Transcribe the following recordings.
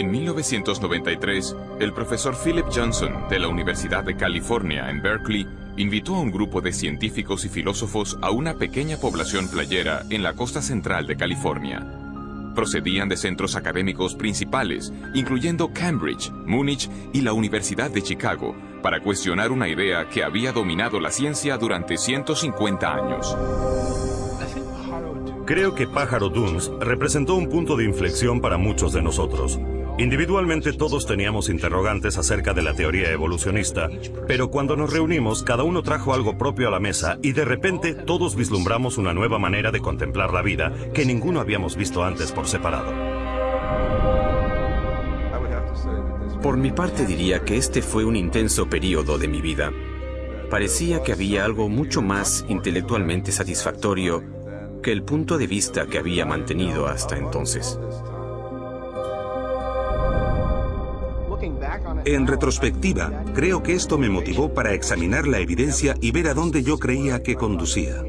En 1993, el profesor Philip Johnson de la Universidad de California en Berkeley invitó a un grupo de científicos y filósofos a una pequeña población playera en la costa central de California. Procedían de centros académicos principales, incluyendo Cambridge, Múnich y la Universidad de Chicago, para cuestionar una idea que había dominado la ciencia durante 150 años. Creo que Pájaro Dunes representó un punto de inflexión para muchos de nosotros. Individualmente todos teníamos interrogantes acerca de la teoría evolucionista, pero cuando nos reunimos cada uno trajo algo propio a la mesa y de repente todos vislumbramos una nueva manera de contemplar la vida que ninguno habíamos visto antes por separado. Por mi parte diría que este fue un intenso periodo de mi vida. Parecía que había algo mucho más intelectualmente satisfactorio que el punto de vista que había mantenido hasta entonces. En retrospectiva, creo que esto me motivó para examinar la evidencia y ver a dónde yo creía que conducía.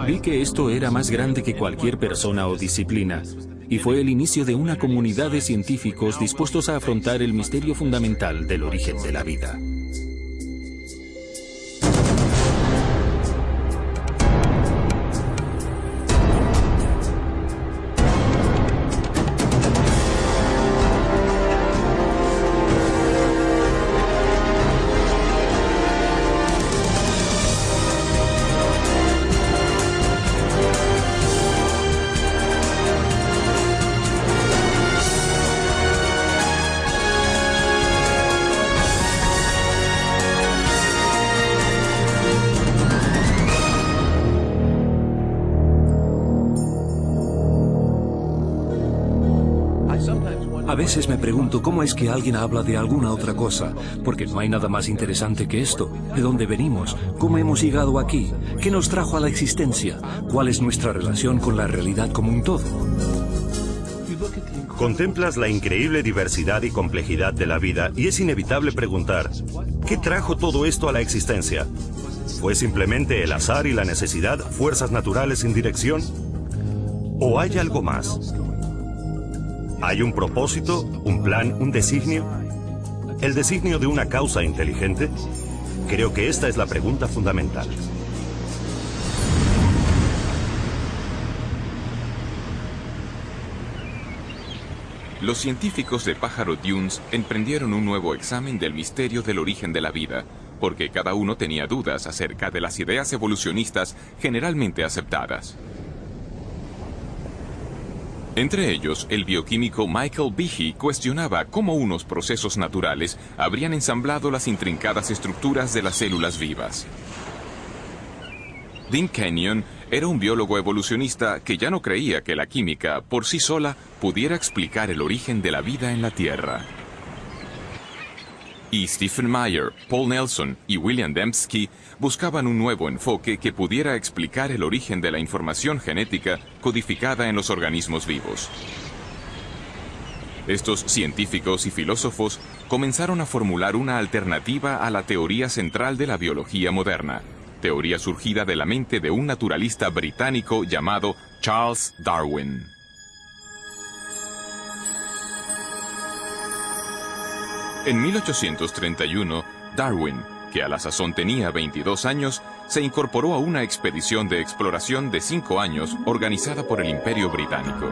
Vi que esto era más grande que cualquier persona o disciplina, y fue el inicio de una comunidad de científicos dispuestos a afrontar el misterio fundamental del origen de la vida. A veces me pregunto cómo es que alguien habla de alguna otra cosa, porque no hay nada más interesante que esto. ¿De dónde venimos? ¿Cómo hemos llegado aquí? ¿Qué nos trajo a la existencia? ¿Cuál es nuestra relación con la realidad como un todo? Contemplas la increíble diversidad y complejidad de la vida y es inevitable preguntar, ¿qué trajo todo esto a la existencia? ¿Fue simplemente el azar y la necesidad, fuerzas naturales sin dirección? ¿O hay algo más? ¿Hay un propósito, un plan, un designio? ¿El designio de una causa inteligente? Creo que esta es la pregunta fundamental. Los científicos de Pájaro Dunes emprendieron un nuevo examen del misterio del origen de la vida, porque cada uno tenía dudas acerca de las ideas evolucionistas generalmente aceptadas. Entre ellos, el bioquímico Michael Behe cuestionaba cómo unos procesos naturales habrían ensamblado las intrincadas estructuras de las células vivas. Dean Kenyon era un biólogo evolucionista que ya no creía que la química, por sí sola, pudiera explicar el origen de la vida en la Tierra. Y Stephen Meyer, Paul Nelson y William Dembski buscaban un nuevo enfoque que pudiera explicar el origen de la información genética codificada en los organismos vivos. Estos científicos y filósofos comenzaron a formular una alternativa a la teoría central de la biología moderna, teoría surgida de la mente de un naturalista británico llamado Charles Darwin. En 1831, Darwin, que a la sazón tenía 22 años, se incorporó a una expedición de exploración de 5 años organizada por el Imperio Británico.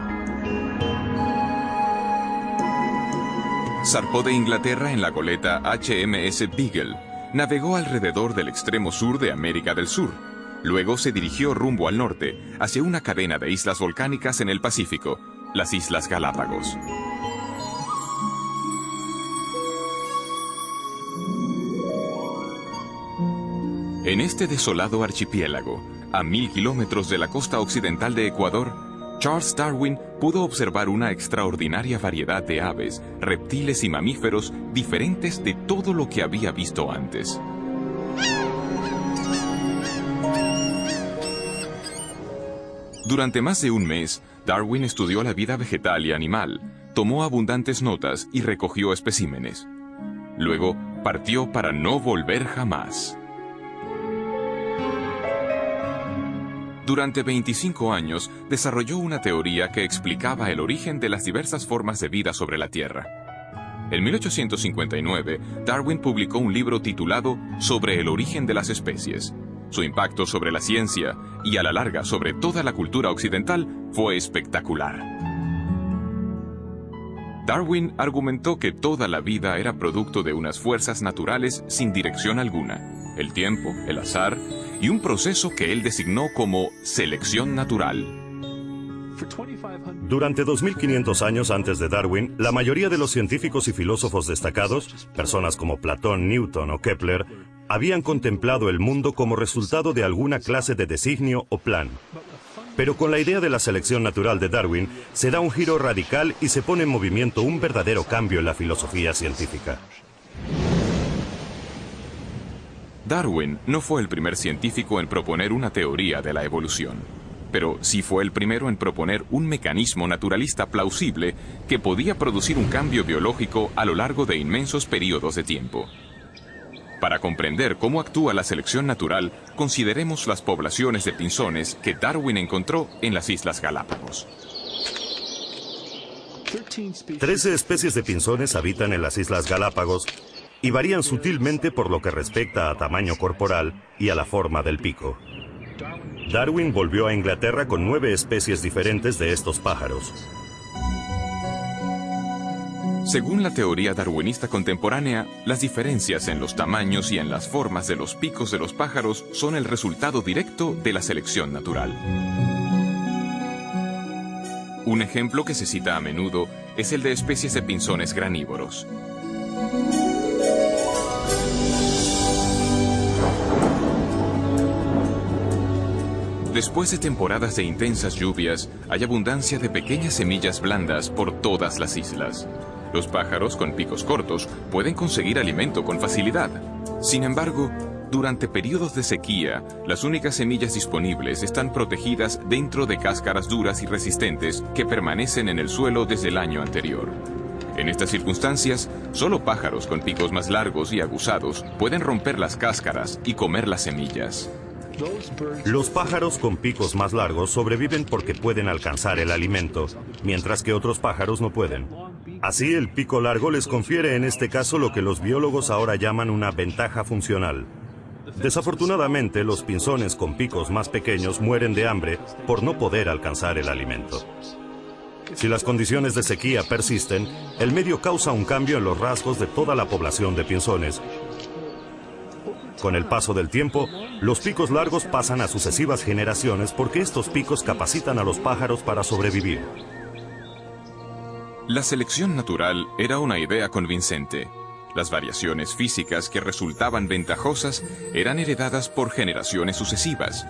Zarpó de Inglaterra en la goleta HMS Beagle, navegó alrededor del extremo sur de América del Sur. Luego se dirigió rumbo al norte, hacia una cadena de islas volcánicas en el Pacífico, las Islas Galápagos. En este desolado archipiélago, a 1000 kilómetros de la costa occidental de Ecuador, Charles Darwin pudo observar una extraordinaria variedad de aves, reptiles y mamíferos diferentes de todo lo que había visto antes. Durante más de un mes, Darwin estudió la vida vegetal y animal, tomó abundantes notas y recogió especímenes. Luego, partió para no volver jamás. Durante 25 años desarrolló una teoría que explicaba el origen de las diversas formas de vida sobre la Tierra. En 1859, Darwin publicó un libro titulado Sobre el origen de las especies. Su impacto sobre la ciencia y a la larga sobre toda la cultura occidental fue espectacular. Darwin argumentó que toda la vida era producto de unas fuerzas naturales sin dirección alguna, el tiempo, el azar y un proceso que él designó como selección natural. Durante 2500 años antes de Darwin, la mayoría de los científicos y filósofos destacados, personas como Platón, Newton o Kepler, habían contemplado el mundo como resultado de alguna clase de designio o plan. Pero con la idea de la selección natural de Darwin, se da un giro radical y se pone en movimiento un verdadero cambio en la filosofía científica. Darwin no fue el primer científico en proponer una teoría de la evolución, pero sí fue el primero en proponer un mecanismo naturalista plausible que podía producir un cambio biológico a lo largo de inmensos periodos de tiempo. Para comprender cómo actúa la selección natural, consideremos las poblaciones de pinzones que Darwin encontró en las Islas Galápagos. 13 especies de pinzones habitan en las Islas Galápagos y varían sutilmente por lo que respecta a tamaño corporal y a la forma del pico. Darwin volvió a Inglaterra con 9 especies diferentes de estos pájaros. Según la teoría darwinista contemporánea, las diferencias en los tamaños y en las formas de los picos de los pájaros son el resultado directo de la selección natural. Un ejemplo que se cita a menudo es el de especies de pinzones granívoros. Después de temporadas de intensas lluvias, hay abundancia de pequeñas semillas blandas por todas las islas. Los pájaros con picos cortos pueden conseguir alimento con facilidad. Sin embargo, durante periodos de sequía, las únicas semillas disponibles están protegidas dentro de cáscaras duras y resistentes que permanecen en el suelo desde el año anterior. En estas circunstancias, solo pájaros con picos más largos y aguzados pueden romper las cáscaras y comer las semillas. Los pájaros con picos más largos sobreviven porque pueden alcanzar el alimento, mientras que otros pájaros no pueden. Así, el pico largo les confiere en este caso lo que los biólogos ahora llaman una ventaja funcional. Desafortunadamente, los pinzones con picos más pequeños mueren de hambre por no poder alcanzar el alimento. Si las condiciones de sequía persisten, el medio causa un cambio en los rasgos de toda la población de pinzones. Con el paso del tiempo, los picos largos pasan a sucesivas generaciones porque estos picos capacitan a los pájaros para sobrevivir. La selección natural era una idea convincente. Las variaciones físicas que resultaban ventajosas eran heredadas por generaciones sucesivas.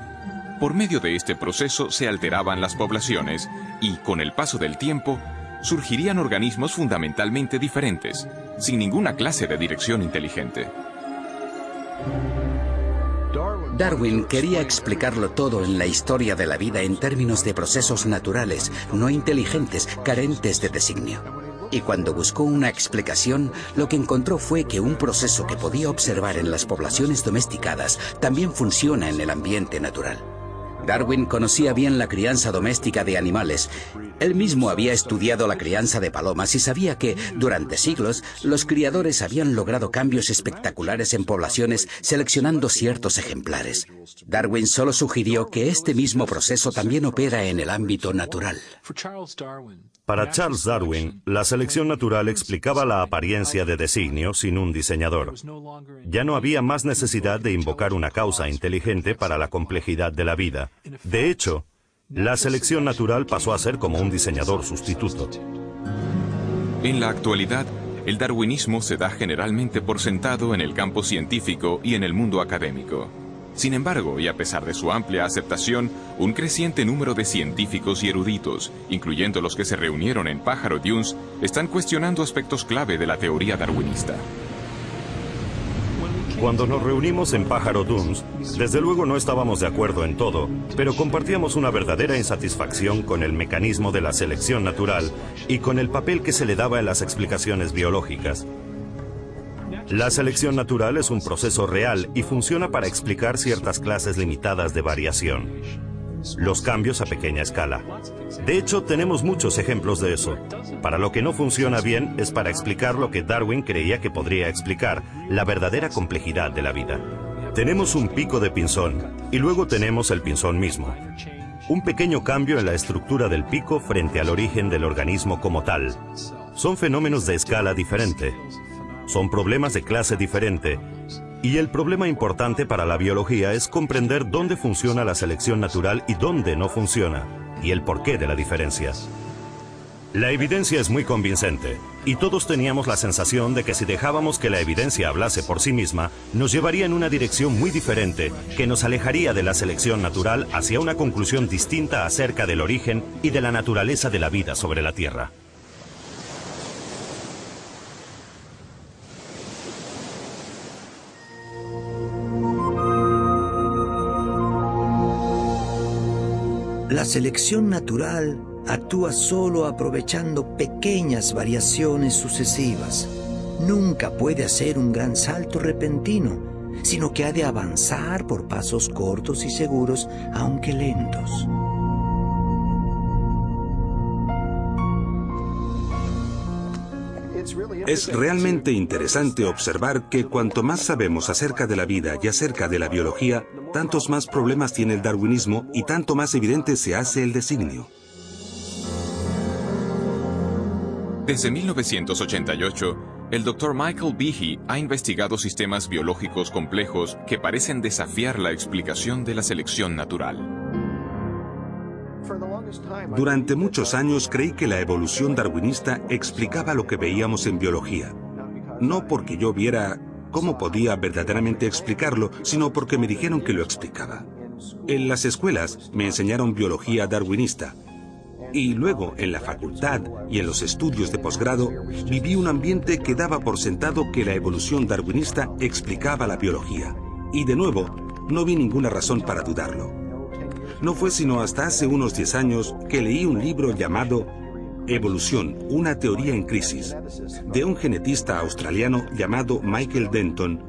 Por medio de este proceso se alteraban las poblaciones y, con el paso del tiempo, surgirían organismos fundamentalmente diferentes, sin ninguna clase de dirección inteligente. Darwin quería explicarlo todo en la historia de la vida en términos de procesos naturales, no inteligentes, carentes de designio. Y cuando buscó una explicación, lo que encontró fue que un proceso que podía observar en las poblaciones domesticadas también funciona en el ambiente natural. Darwin conocía bien la crianza doméstica de animales. Él mismo había estudiado la crianza de palomas y sabía que, durante siglos, los criadores habían logrado cambios espectaculares en poblaciones seleccionando ciertos ejemplares. Darwin solo sugirió que este mismo proceso también opera en el ámbito natural. Para Charles Darwin, la selección natural explicaba la apariencia de designio sin un diseñador. Ya no había más necesidad de invocar una causa inteligente para la complejidad de la vida. De hecho, la selección natural pasó a ser como un diseñador sustituto. En la actualidad, el darwinismo se da generalmente por sentado en el campo científico y en el mundo académico. Sin embargo, y a pesar de su amplia aceptación, un creciente número de científicos y eruditos, incluyendo los que se reunieron en Pájaro Dunes, están cuestionando aspectos clave de la teoría darwinista. Cuando nos reunimos en Pájaro Dunes, desde luego no estábamos de acuerdo en todo, pero compartíamos una verdadera insatisfacción con el mecanismo de la selección natural y con el papel que se le daba en las explicaciones biológicas. La selección natural es un proceso real y funciona para explicar ciertas clases limitadas de variación. los cambios a pequeña escala. De hecho, tenemos muchos ejemplos de eso. Para lo que no funciona bien es para explicar lo que Darwin creía que podría explicar, la verdadera complejidad de la vida. Tenemos un pico de pinzón y luego tenemos el pinzón mismo. Un pequeño cambio en la estructura del pico frente al origen del organismo como tal. Son fenómenos de escala diferente. Son problemas de clase diferente. Y el problema importante para la biología es comprender dónde funciona la selección natural y dónde no funciona, y el porqué de la diferencia. La evidencia es muy convincente, y todos teníamos la sensación de que si dejábamos que la evidencia hablase por sí misma, nos llevaría en una dirección muy diferente, que nos alejaría de la selección natural hacia una conclusión distinta acerca del origen y de la naturaleza de la vida sobre la Tierra. La selección natural actúa solo aprovechando pequeñas variaciones sucesivas. Nunca puede hacer un gran salto repentino, sino que ha de avanzar por pasos cortos y seguros, aunque lentos. Es realmente interesante observar que cuanto más sabemos acerca de la vida y acerca de la biología, tantos más problemas tiene el darwinismo y tanto más evidente se hace el designio. Desde 1988, el Dr. Michael Behe ha investigado sistemas biológicos complejos que parecen desafiar la explicación de la selección natural. Durante muchos años creí que la evolución darwinista explicaba lo que veíamos en biología. No porque yo viera cómo podía verdaderamente explicarlo, sino porque me dijeron que lo explicaba. En las escuelas me enseñaron biología darwinista. Y luego, en la facultad y en los estudios de posgrado, viví un ambiente que daba por sentado que la evolución darwinista explicaba la biología. Y de nuevo, no vi ninguna razón para dudarlo. No fue sino hasta hace unos 10 años que leí un libro llamado Evolución, una teoría en crisis, de un genetista australiano llamado Michael Denton,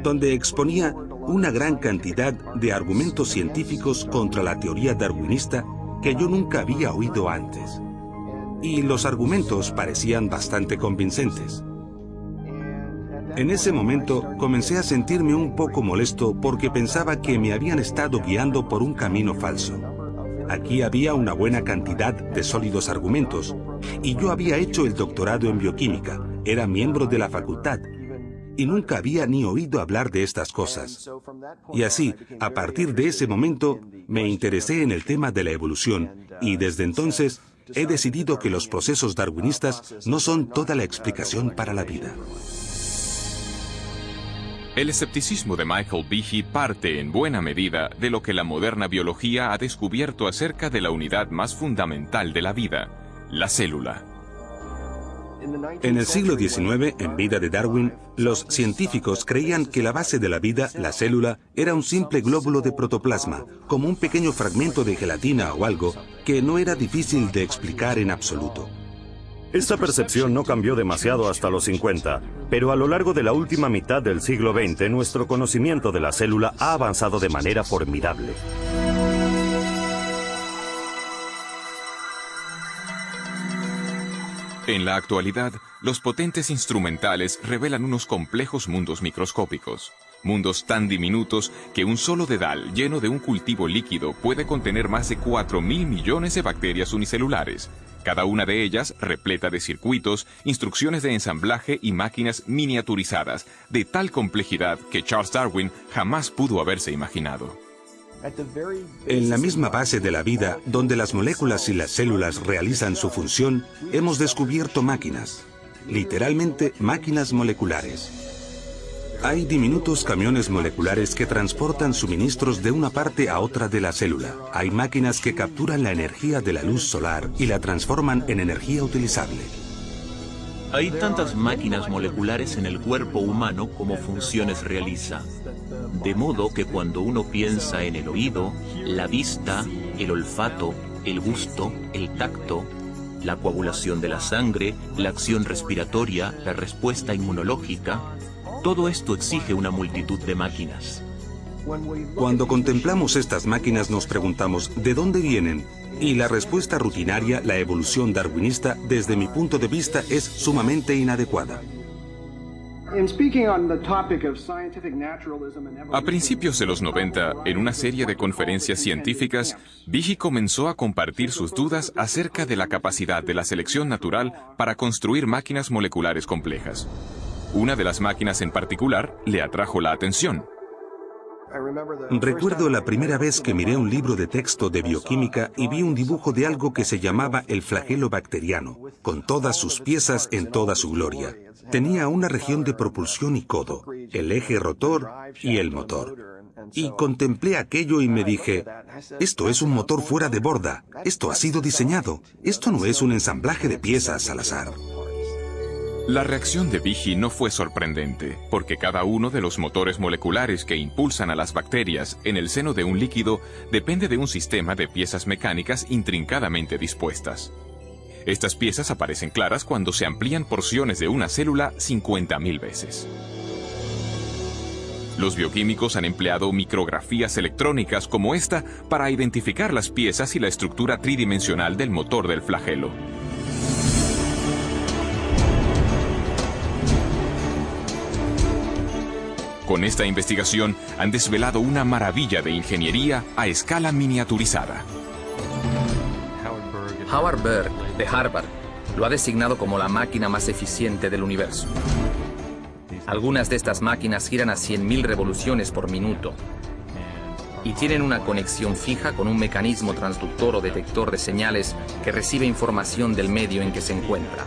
donde exponía una gran cantidad de argumentos científicos contra la teoría darwinista que yo nunca había oído antes. Y los argumentos parecían bastante convincentes. En ese momento comencé a sentirme un poco molesto porque pensaba que me habían estado guiando por un camino falso. Aquí había una buena cantidad de sólidos argumentos y yo había hecho el doctorado en bioquímica, era miembro de la facultad y nunca había ni oído hablar de estas cosas. Y así, a partir de ese momento, me interesé en el tema de la evolución y desde entonces he decidido que los procesos darwinistas no son toda la explicación para la vida. El escepticismo de Michael Behe parte en buena medida de lo que la moderna biología ha descubierto acerca de la unidad más fundamental de la vida, la célula. En el siglo XIX, en vida de Darwin, los científicos creían que la base de la vida, la célula, era un simple glóbulo de protoplasma, como un pequeño fragmento de gelatina o algo que no era difícil de explicar en absoluto. Esta percepción no cambió demasiado hasta los 50, pero a lo largo de la última mitad del siglo XX, nuestro conocimiento de la célula ha avanzado de manera formidable. En la actualidad, los potentes instrumentales revelan unos complejos mundos microscópicos. Mundos tan diminutos que un solo dedal lleno de un cultivo líquido puede contener más de 4.000 millones de bacterias unicelulares, cada una de ellas repleta de circuitos, instrucciones de ensamblaje y máquinas miniaturizadas, de tal complejidad que Charles Darwin jamás pudo haberse imaginado. En la misma base de la vida, donde las moléculas y las células realizan su función, hemos descubierto máquinas, literalmente máquinas moleculares. Hay diminutos camiones moleculares que transportan suministros de una parte a otra de la célula. Hay máquinas que capturan la energía de la luz solar y la transforman en energía utilizable. Hay tantas máquinas moleculares en el cuerpo humano como funciones realiza. De modo que cuando uno piensa en el oído, la vista, el olfato, el gusto, el tacto, la coagulación de la sangre, la acción respiratoria, la respuesta inmunológica, todo esto exige una multitud de máquinas. Cuando contemplamos estas máquinas nos preguntamos ¿de dónde vienen? Y la respuesta rutinaria, la evolución darwinista, desde mi punto de vista, es sumamente inadecuada. A principios de los 90, en una serie de conferencias científicas, Behe comenzó a compartir sus dudas acerca de la capacidad de la selección natural para construir máquinas moleculares complejas. Una de las máquinas en particular le atrajo la atención. Recuerdo la primera vez que miré un libro de texto de bioquímica y vi un dibujo de algo que se llamaba el flagelo bacteriano, con todas sus piezas en toda su gloria. Tenía una región de propulsión y codo, el eje rotor y el motor. Y contemplé aquello y me dije, esto es un motor fuera de borda, esto ha sido diseñado, esto no es un ensamblaje de piezas al azar. La reacción de Behe no fue sorprendente, porque cada uno de los motores moleculares que impulsan a las bacterias en el seno de un líquido depende de un sistema de piezas mecánicas intrincadamente dispuestas. Estas piezas aparecen claras cuando se amplían porciones de una célula 50.000 veces. Los bioquímicos han empleado micrografías electrónicas como esta para identificar las piezas y la estructura tridimensional del motor del flagelo. Con esta investigación han desvelado una maravilla de ingeniería a escala miniaturizada. Howard Berg, de Harvard, lo ha designado como la máquina más eficiente del universo. Algunas de estas máquinas giran a 100.000 revoluciones por minuto y tienen una conexión fija con un mecanismo transductor o detector de señales que recibe información del medio en que se encuentra.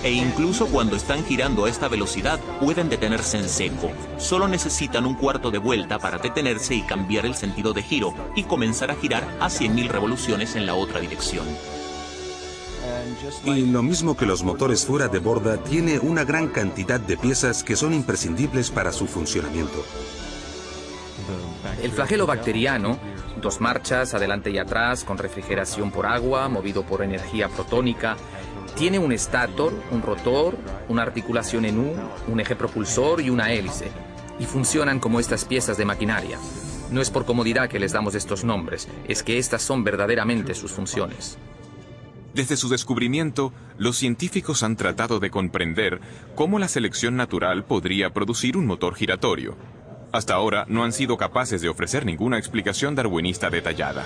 E incluso cuando están girando a esta velocidad, pueden detenerse en seco. Solo necesitan un cuarto de vuelta para detenerse y cambiar el sentido de giro y comenzar a girar a 100.000 revoluciones en la otra dirección. Y lo mismo que los motores fuera de borda, tiene una gran cantidad de piezas que son imprescindibles para su funcionamiento. El flagelo bacteriano, 2 marchas, adelante y atrás, con refrigeración por agua, movido por energía protónica, tiene un estator, un rotor, una articulación en U, un eje propulsor y una hélice, y funcionan como estas piezas de maquinaria. No es por comodidad que les damos estos nombres, es que estas son verdaderamente sus funciones. Desde su descubrimiento, los científicos han tratado de comprender cómo la selección natural podría producir un motor giratorio. Hasta ahora no han sido capaces de ofrecer ninguna explicación darwinista detallada.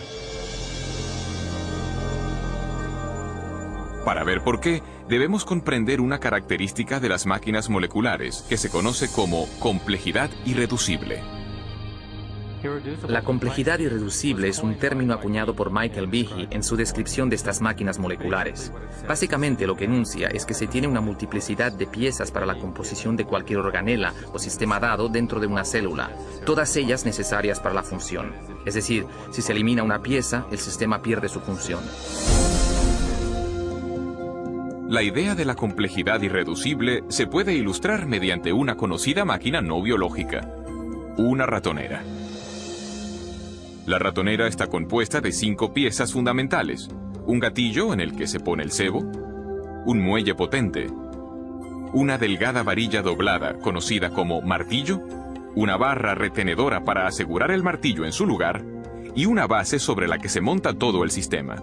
Para ver por qué, debemos comprender una característica de las máquinas moleculares que se conoce como complejidad irreducible. La complejidad irreducible es un término acuñado por Michael Behe en su descripción de estas máquinas moleculares. Básicamente lo que enuncia es que se tiene una multiplicidad de piezas para la composición de cualquier organela o sistema dado dentro de una célula, todas ellas necesarias para la función. Es decir, si se elimina una pieza, el sistema pierde su función. La idea de la complejidad irreducible se puede ilustrar mediante una conocida máquina no biológica, una ratonera. La ratonera está compuesta de 5 piezas fundamentales: un gatillo en el que se pone el cebo, un muelle potente, una delgada varilla doblada conocida como martillo, una barra retenedora para asegurar el martillo en su lugar y una base sobre la que se monta todo el sistema.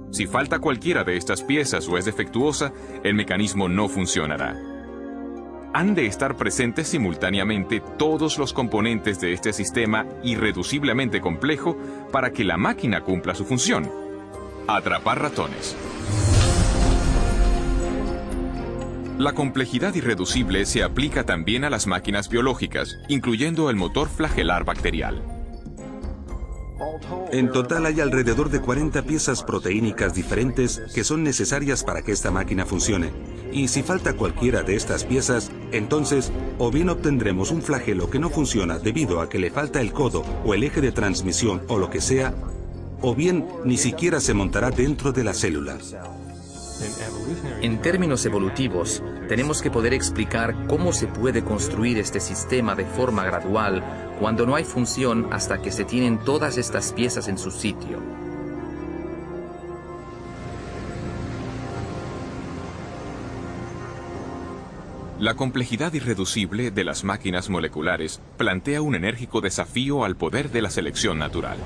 Si falta cualquiera de estas piezas o es defectuosa, el mecanismo no funcionará. Han de estar presentes simultáneamente todos los componentes de este sistema irreduciblemente complejo para que la máquina cumpla su función: atrapar ratones. La complejidad irreducible se aplica también a las máquinas biológicas, incluyendo el motor flagelar bacterial. En total hay alrededor de 40 piezas proteínicas diferentes que son necesarias para que esta máquina funcione. Y si falta cualquiera de estas piezas, entonces o bien obtendremos un flagelo que no funciona debido a que le falta el codo o el eje de transmisión o lo que sea, o bien ni siquiera se montará dentro de la célula. En términos evolutivos, tenemos que poder explicar cómo se puede construir este sistema de forma gradual cuando no hay función hasta que se tienen todas estas piezas en su sitio. La complejidad irreducible de las máquinas moleculares plantea un enérgico desafío al poder de la selección natural.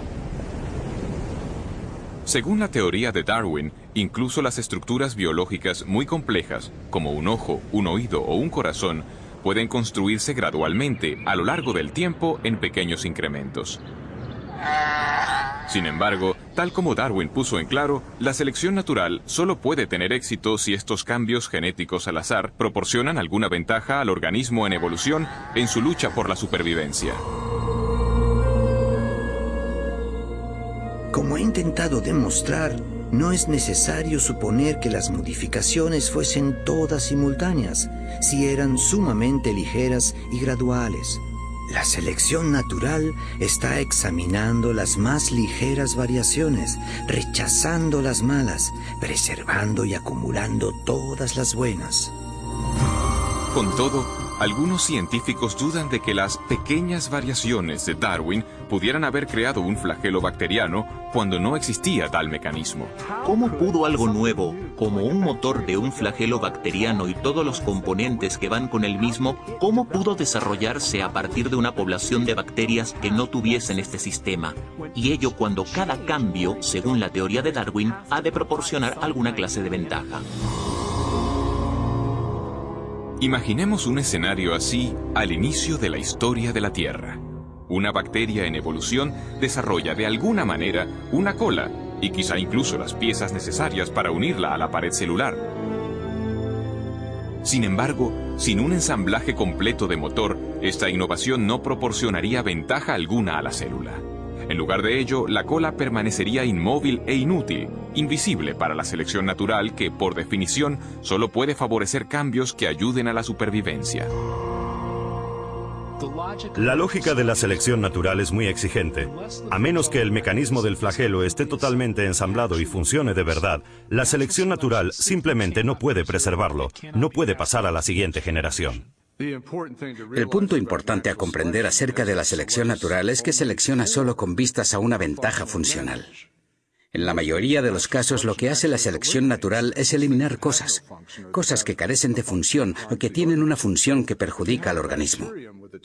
Según la teoría de Darwin, incluso las estructuras biológicas muy complejas, como un ojo, un oído o un corazón, pueden construirse gradualmente a lo largo del tiempo en pequeños incrementos. Sin embargo, tal como Darwin puso en claro, la selección natural solo puede tener éxito si estos cambios genéticos al azar proporcionan alguna ventaja al organismo en evolución en su lucha por la supervivencia. Como he intentado demostrar, no es necesario suponer que las modificaciones fuesen todas simultáneas, si eran sumamente ligeras y graduales. La selección natural está examinando las más ligeras variaciones, rechazando las malas, preservando y acumulando todas las buenas. Con todo, algunos científicos dudan de que las pequeñas variaciones de Darwin pudieran haber creado un flagelo bacteriano cuando no existía tal mecanismo. ¿Cómo pudo algo nuevo, como un motor de un flagelo bacteriano y todos los componentes que van con el mismo, cómo pudo desarrollarse a partir de una población de bacterias que no tuviesen este sistema? Y ello cuando cada cambio, según la teoría de Darwin, ha de proporcionar alguna clase de ventaja. Imaginemos un escenario así al inicio de la historia de la Tierra. Una bacteria en evolución desarrolla de alguna manera una cola y quizá incluso las piezas necesarias para unirla a la pared celular. Sin embargo, sin un ensamblaje completo de motor, esta innovación no proporcionaría ventaja alguna a la célula. En lugar de ello, la cola permanecería inmóvil e inútil, invisible para la selección natural que, por definición, solo puede favorecer cambios que ayuden a la supervivencia. La lógica de la selección natural es muy exigente. A menos que el mecanismo del flagelo esté totalmente ensamblado y funcione de verdad, la selección natural simplemente no puede preservarlo, no puede pasar a la siguiente generación. El punto importante a comprender acerca de la selección natural es que selecciona solo con vistas a una ventaja funcional. En la mayoría de los casos, lo que hace la selección natural es eliminar cosas que carecen de función o que tienen una función que perjudica al organismo.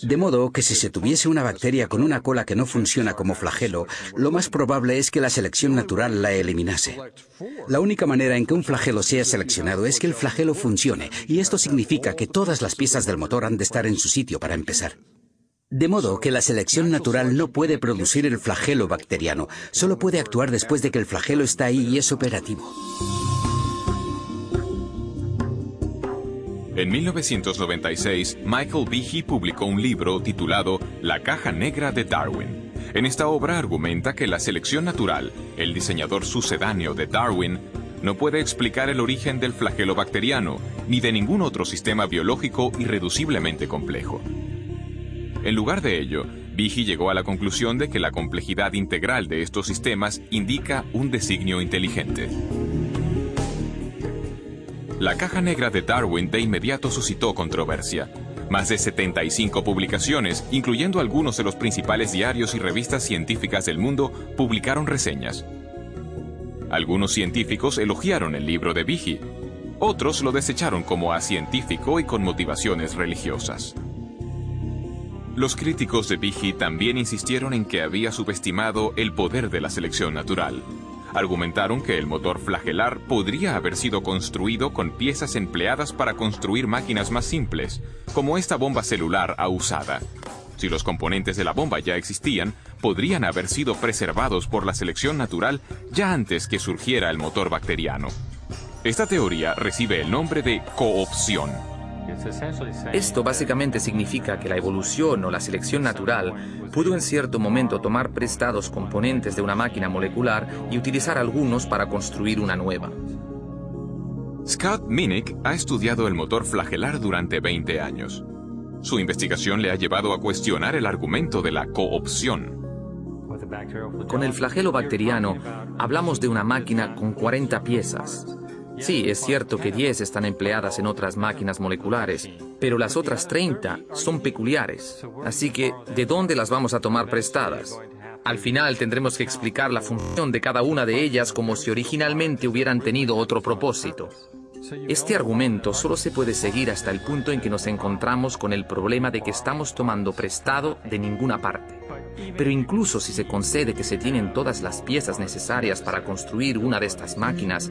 De modo que si se tuviese una bacteria con una cola que no funciona como flagelo, lo más probable es que la selección natural la eliminase. La única manera en que un flagelo sea seleccionado es que el flagelo funcione, y esto significa que todas las piezas del motor han de estar en su sitio para empezar. De modo que la selección natural no puede producir el flagelo bacteriano, solo puede actuar después de que el flagelo está ahí y es operativo. En 1996, Michael Behe publicó un libro titulado La caja negra de Darwin. En esta obra argumenta que la selección natural, el diseñador sucedáneo de Darwin, no puede explicar el origen del flagelo bacteriano, ni de ningún otro sistema biológico irreduciblemente complejo. En lugar de ello, Behe llegó a la conclusión de que la complejidad integral de estos sistemas indica un designio inteligente. La caja negra de Darwin de inmediato suscitó controversia. Más de 75 publicaciones, incluyendo algunos de los principales diarios y revistas científicas del mundo, publicaron reseñas. Algunos científicos elogiaron el libro de Behe, otros lo desecharon como acientífico y con motivaciones religiosas. Los críticos de Behe también insistieron en que había subestimado el poder de la selección natural. Argumentaron que el motor flagelar podría haber sido construido con piezas empleadas para construir máquinas más simples, como esta bomba celular usada. Si los componentes de la bomba ya existían, podrían haber sido preservados por la selección natural ya antes que surgiera el motor bacteriano. Esta teoría recibe el nombre de coopción. Esto básicamente significa que la evolución o la selección natural pudo en cierto momento tomar prestados componentes de una máquina molecular y utilizar algunos para construir una nueva. Scott Minnick ha estudiado el motor flagelar durante 20 años. Su investigación le ha llevado a cuestionar el argumento de la coopción. Con el flagelo bacteriano, hablamos de una máquina con 40 piezas. Sí, es cierto que 10 están empleadas en otras máquinas moleculares, pero las otras 30 son peculiares. Así que, ¿de dónde las vamos a tomar prestadas? Al final tendremos que explicar la función de cada una de ellas como si originalmente hubieran tenido otro propósito. Este argumento solo se puede seguir hasta el punto en que nos encontramos con el problema de que estamos tomando prestado de ninguna parte. Pero incluso si se concede que se tienen todas las piezas necesarias para construir una de estas máquinas,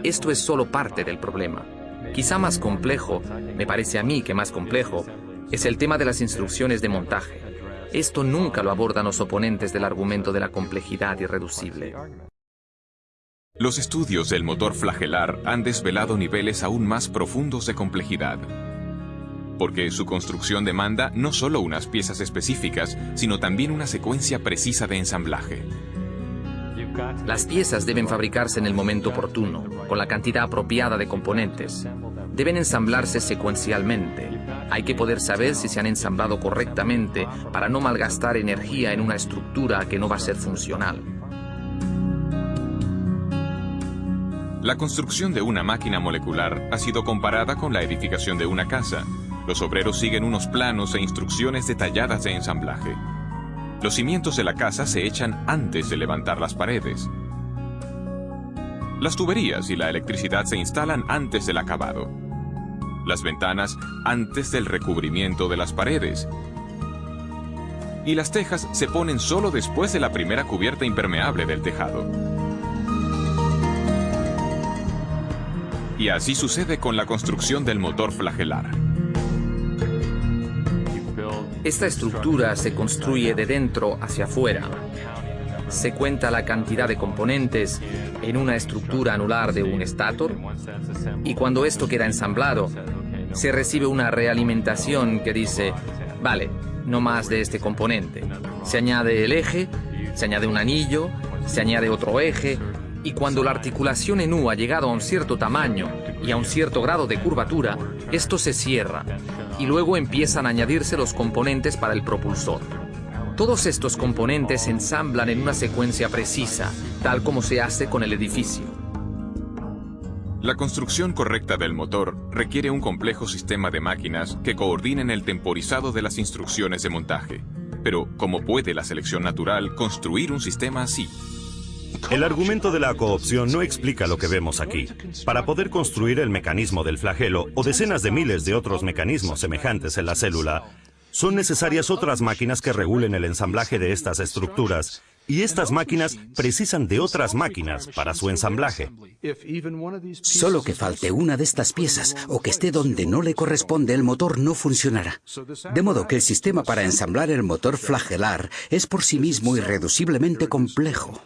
esto es solo parte del problema. Quizá más complejo, me parece a mí que más complejo, es el tema de las instrucciones de montaje. Esto nunca lo abordan los oponentes del argumento de la complejidad irreducible. Los estudios del motor flagelar han desvelado niveles aún más profundos de complejidad, porque su construcción demanda no solo unas piezas específicas, sino también una secuencia precisa de ensamblaje. Las piezas deben fabricarse en el momento oportuno, con la cantidad apropiada de componentes. Deben ensamblarse secuencialmente. Hay que poder saber si se han ensamblado correctamente para no malgastar energía en una estructura que no va a ser funcional. La construcción de una máquina molecular ha sido comparada con la edificación de una casa. Los obreros siguen unos planos e instrucciones detalladas de ensamblaje. Los cimientos de la casa se echan antes de levantar las paredes. Las tuberías y la electricidad se instalan antes del acabado. Las ventanas antes del recubrimiento de las paredes. Y las tejas se ponen solo después de la primera cubierta impermeable del tejado. Y así sucede con la construcción del motor flagelar. Esta estructura se construye de dentro hacia afuera. Se cuenta la cantidad de componentes en una estructura anular de un estator, y cuando esto queda ensamblado, se recibe una realimentación que dice, vale, no más de este componente. Se añade el eje, se añade un anillo, se añade otro eje, y cuando la articulación en U ha llegado a un cierto tamaño y a un cierto grado de curvatura, esto se cierra, y luego empiezan a añadirse los componentes para el propulsor. Todos estos componentes se ensamblan en una secuencia precisa, tal como se hace con el edificio. La construcción correcta del motor requiere un complejo sistema de máquinas que coordinen el temporizado de las instrucciones de montaje. Pero, ¿cómo puede la selección natural construir un sistema así? El argumento de la coopción no explica lo que vemos aquí. Para poder construir el mecanismo del flagelo o decenas de miles de otros mecanismos semejantes en la célula, son necesarias otras máquinas que regulen el ensamblaje de estas estructuras, y estas máquinas precisan de otras máquinas para su ensamblaje. Solo que falte una de estas piezas o que esté donde no le corresponde, el motor no funcionará. De modo que el sistema para ensamblar el motor flagelar es por sí mismo irreduciblemente complejo.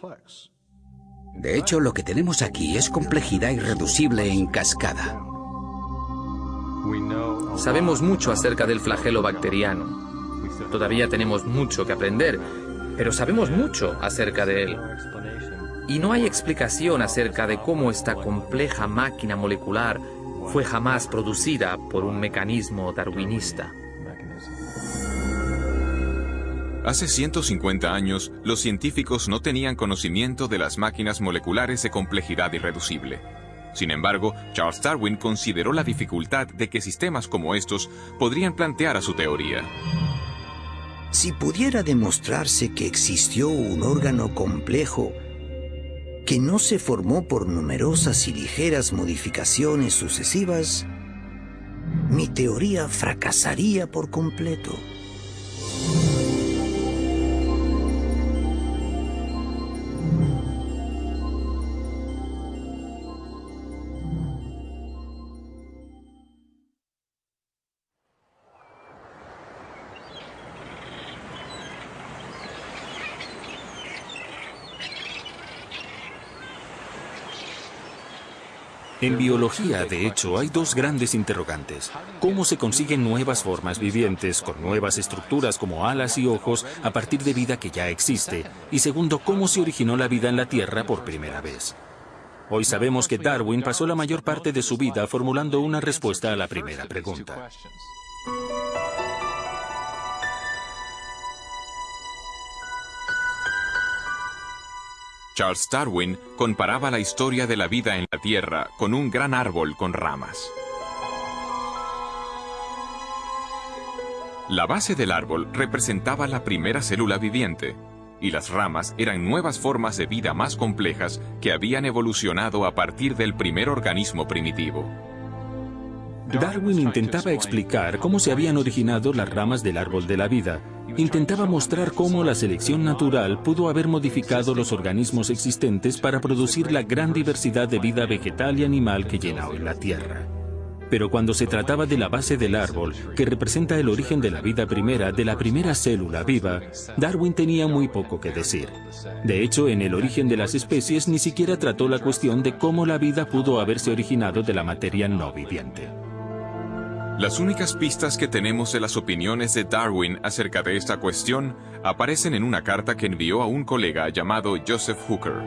De hecho, lo que tenemos aquí es complejidad irreducible en cascada. Sabemos mucho acerca del flagelo bacteriano. Todavía tenemos mucho que aprender, pero sabemos mucho acerca de él. Y no hay explicación acerca de cómo esta compleja máquina molecular fue jamás producida por un mecanismo darwinista. Hace 150 años, los científicos no tenían conocimiento de las máquinas moleculares de complejidad irreducible. Sin embargo, Charles Darwin consideró la dificultad de que sistemas como estos podrían plantear a su teoría. Si pudiera demostrarse que existió un órgano complejo que no se formó por numerosas y ligeras modificaciones sucesivas, mi teoría fracasaría por completo. En biología, de hecho, hay dos grandes interrogantes. ¿Cómo se consiguen nuevas formas vivientes con nuevas estructuras como alas y ojos a partir de vida que ya existe? Y segundo, ¿cómo se originó la vida en la Tierra por primera vez? Hoy sabemos que Darwin pasó la mayor parte de su vida formulando una respuesta a la primera pregunta. Charles Darwin comparaba la historia de la vida en la Tierra con un gran árbol con ramas. La base del árbol representaba la primera célula viviente, y las ramas eran nuevas formas de vida más complejas que habían evolucionado a partir del primer organismo primitivo. Darwin intentaba explicar cómo se habían originado las ramas del árbol de la vida. Intentaba mostrar cómo la selección natural pudo haber modificado los organismos existentes para producir la gran diversidad de vida vegetal y animal que llena hoy la Tierra. Pero cuando se trataba de la base del árbol, que representa el origen de la vida primera, de la primera célula viva, Darwin tenía muy poco que decir. De hecho, en el origen de las especies ni siquiera trató la cuestión de cómo la vida pudo haberse originado de la materia no viviente. Las únicas pistas que tenemos de las opiniones de Darwin acerca de esta cuestión aparecen en una carta que envió a un colega llamado Joseph Hooker.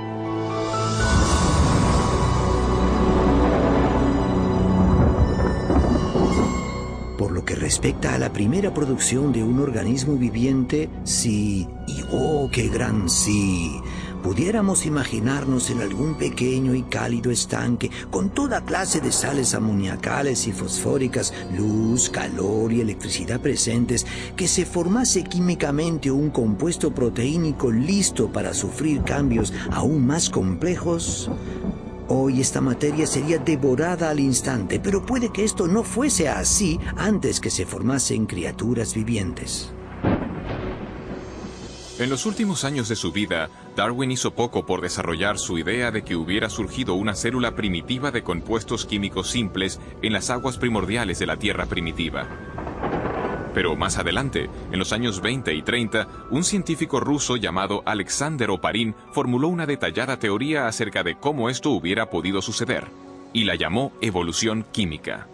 Por lo que respecta a la primera producción de un organismo viviente, sí, y oh, qué gran sí, pudiéramos imaginarnos en algún pequeño y cálido estanque con toda clase de sales amoníacales y fosfóricas, luz, calor y electricidad presentes, que se formase químicamente un compuesto proteínico listo para sufrir cambios aún más complejos. Hoy esta materia sería devorada al instante, pero puede que esto no fuese así antes que se formasen criaturas vivientes. En los últimos años de su vida, Darwin hizo poco por desarrollar su idea de que hubiera surgido una célula primitiva de compuestos químicos simples en las aguas primordiales de la Tierra primitiva. Pero más adelante, en los años 20 y 30, un científico ruso llamado Alexander Oparin formuló una detallada teoría acerca de cómo esto hubiera podido suceder, y la llamó evolución química.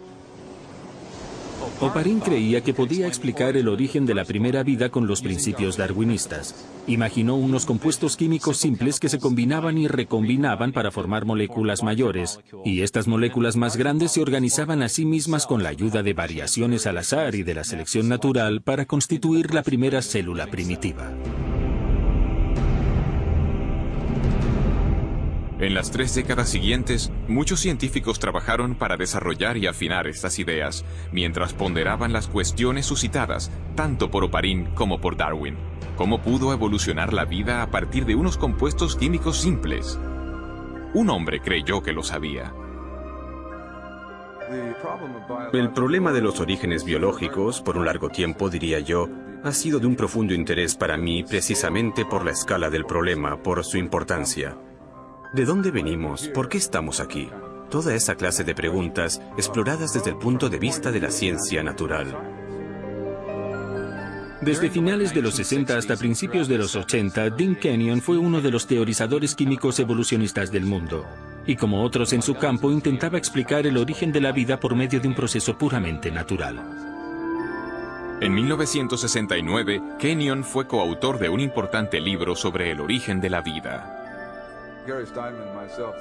Oparin creía que podía explicar el origen de la primera vida con los principios darwinistas. Imaginó unos compuestos químicos simples que se combinaban y recombinaban para formar moléculas mayores, y estas moléculas más grandes se organizaban a sí mismas con la ayuda de variaciones al azar y de la selección natural para constituir la primera célula primitiva. En las 3 décadas siguientes, muchos científicos trabajaron para desarrollar y afinar estas ideas, mientras ponderaban las cuestiones suscitadas, tanto por Oparin como por Darwin. ¿Cómo pudo evolucionar la vida a partir de unos compuestos químicos simples? Un hombre creyó que lo sabía. El problema de los orígenes biológicos, por un largo tiempo, diría yo, ha sido de un profundo interés para mí precisamente por la escala del problema, por su importancia. ¿De dónde venimos? ¿Por qué estamos aquí? Toda esa clase de preguntas exploradas desde el punto de vista de la ciencia natural. Desde finales de los 60 hasta principios de los 80, Dean Kenyon fue uno de los teorizadores químicos evolucionistas del mundo. Y como otros en su campo, intentaba explicar el origen de la vida por medio de un proceso puramente natural. En 1969, Kenyon fue coautor de un importante libro sobre el origen de la vida.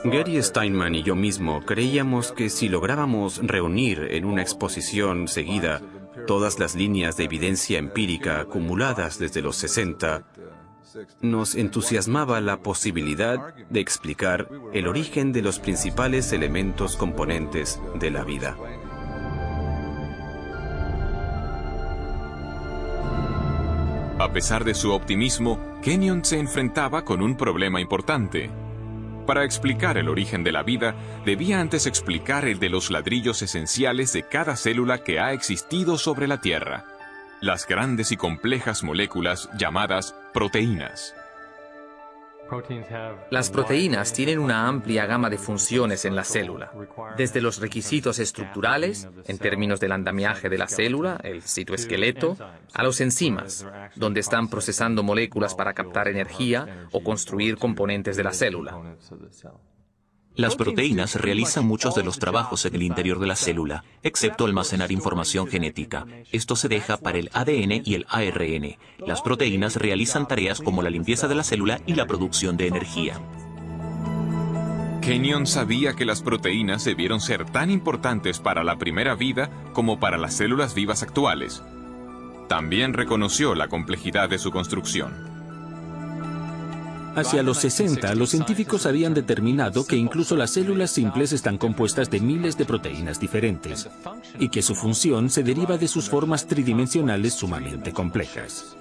Gary Steinman y yo mismo creíamos que si lográbamos reunir en una exposición seguida todas las líneas de evidencia empírica acumuladas desde los 60, nos entusiasmaba la posibilidad de explicar el origen de los principales elementos componentes de la vida. A pesar de su optimismo, Kenyon se enfrentaba con un problema importante. Para explicar el origen de la vida, debía antes explicar el de los ladrillos esenciales de cada célula que ha existido sobre la Tierra, las grandes y complejas moléculas llamadas proteínas. Las proteínas tienen una amplia gama de funciones en la célula, desde los requisitos estructurales, en términos del andamiaje de la célula, el citoesqueleto, a los enzimas, donde están procesando moléculas para captar energía o construir componentes de la célula. Las proteínas realizan muchos de los trabajos en el interior de la célula, excepto almacenar información genética. Esto se deja para el ADN y el ARN. Las proteínas realizan tareas como la limpieza de la célula y la producción de energía. Kenyon sabía que las proteínas debieron ser tan importantes para la primera vida como para las células vivas actuales. También reconoció la complejidad de su construcción. Hacia los 60, los científicos habían determinado que incluso las células simples están compuestas de miles de proteínas diferentes, y que su función se deriva de sus formas tridimensionales sumamente complejas.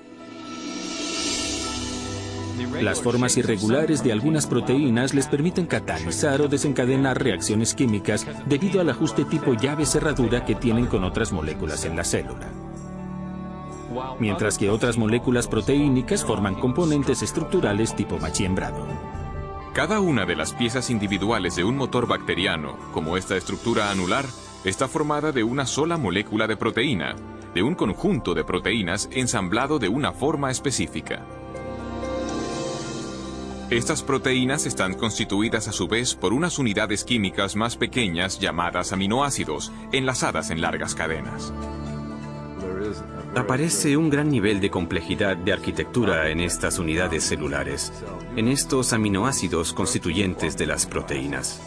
Las formas irregulares de algunas proteínas les permiten catalizar o desencadenar reacciones químicas debido al ajuste tipo llave-cerradura que tienen con otras moléculas en la célula. Mientras que otras moléculas proteínicas forman componentes estructurales tipo machiembrado. Cada una de las piezas individuales de un motor bacteriano, como esta estructura anular, está formada de una sola molécula de proteína, de un conjunto de proteínas ensamblado de una forma específica. Estas proteínas están constituidas a su vez por unas unidades químicas más pequeñas llamadas aminoácidos, enlazadas en largas cadenas. Aparece un gran nivel de complejidad de arquitectura en estas unidades celulares, en estos aminoácidos constituyentes de las proteínas.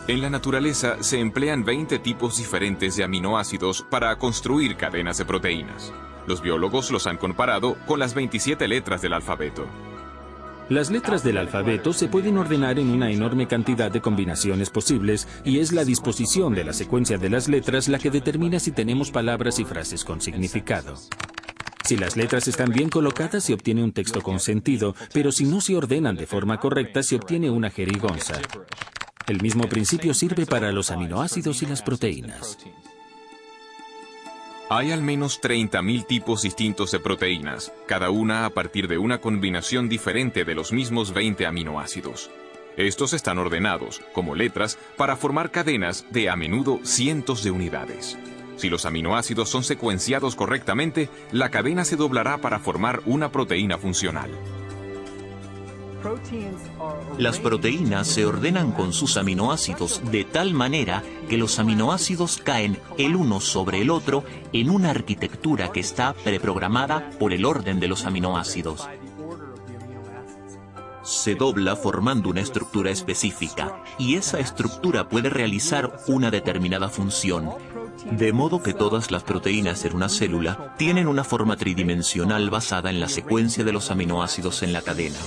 En la naturaleza se emplean 20 tipos diferentes de aminoácidos para construir cadenas de proteínas. Los biólogos los han comparado con las 27 letras del alfabeto. Las letras del alfabeto se pueden ordenar en una enorme cantidad de combinaciones posibles y es la disposición de la secuencia de las letras la que determina si tenemos palabras y frases con significado. Si las letras están bien colocadas se obtiene un texto con sentido, pero si no se ordenan de forma correcta se obtiene una jerigonza. El mismo principio sirve para los aminoácidos y las proteínas. Hay al menos 30.000 tipos distintos de proteínas, cada una a partir de una combinación diferente de los mismos 20 aminoácidos. Estos están ordenados, como letras, para formar cadenas de a menudo cientos de unidades. Si los aminoácidos son secuenciados correctamente, la cadena se doblará para formar una proteína funcional. Las proteínas se ordenan con sus aminoácidos de tal manera que los aminoácidos caen el uno sobre el otro en una arquitectura que está preprogramada por el orden de los aminoácidos. Se dobla formando una estructura específica y esa estructura puede realizar una determinada función. De modo que todas las proteínas en una célula tienen una forma tridimensional basada en la secuencia de los aminoácidos en la cadena.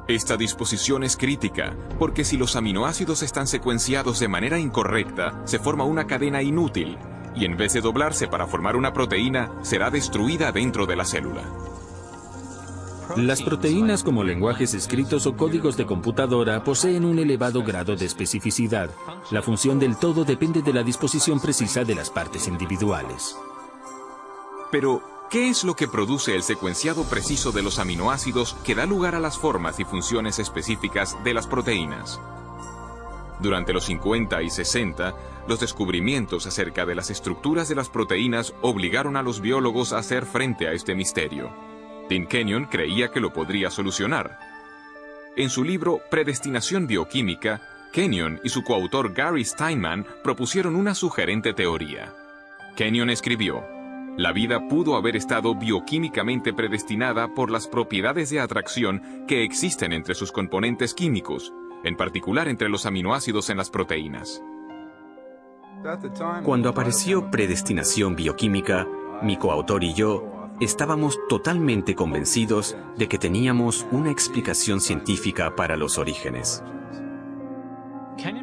Esta disposición es crítica, porque si los aminoácidos están secuenciados de manera incorrecta, se forma una cadena inútil, y en vez de doblarse para formar una proteína, será destruida dentro de la célula. Las proteínas como lenguajes escritos o códigos de computadora poseen un elevado grado de especificidad. La función del todo depende de la disposición precisa de las partes individuales. Pero, ¿qué es lo que produce el secuenciado preciso de los aminoácidos que da lugar a las formas y funciones específicas de las proteínas? Durante los 50 y 60, los descubrimientos acerca de las estructuras de las proteínas obligaron a los biólogos a hacer frente a este misterio. Tim Kenyon creía que lo podría solucionar. En su libro Predestinación bioquímica, Kenyon y su coautor Gary Steinman propusieron una sugerente teoría. Kenyon escribió: la vida pudo haber estado bioquímicamente predestinada por las propiedades de atracción que existen entre sus componentes químicos, en particular entre los aminoácidos en las proteínas. Cuando apareció Predestinación bioquímica, mi coautor y yo estábamos totalmente convencidos de que teníamos una explicación científica para los orígenes.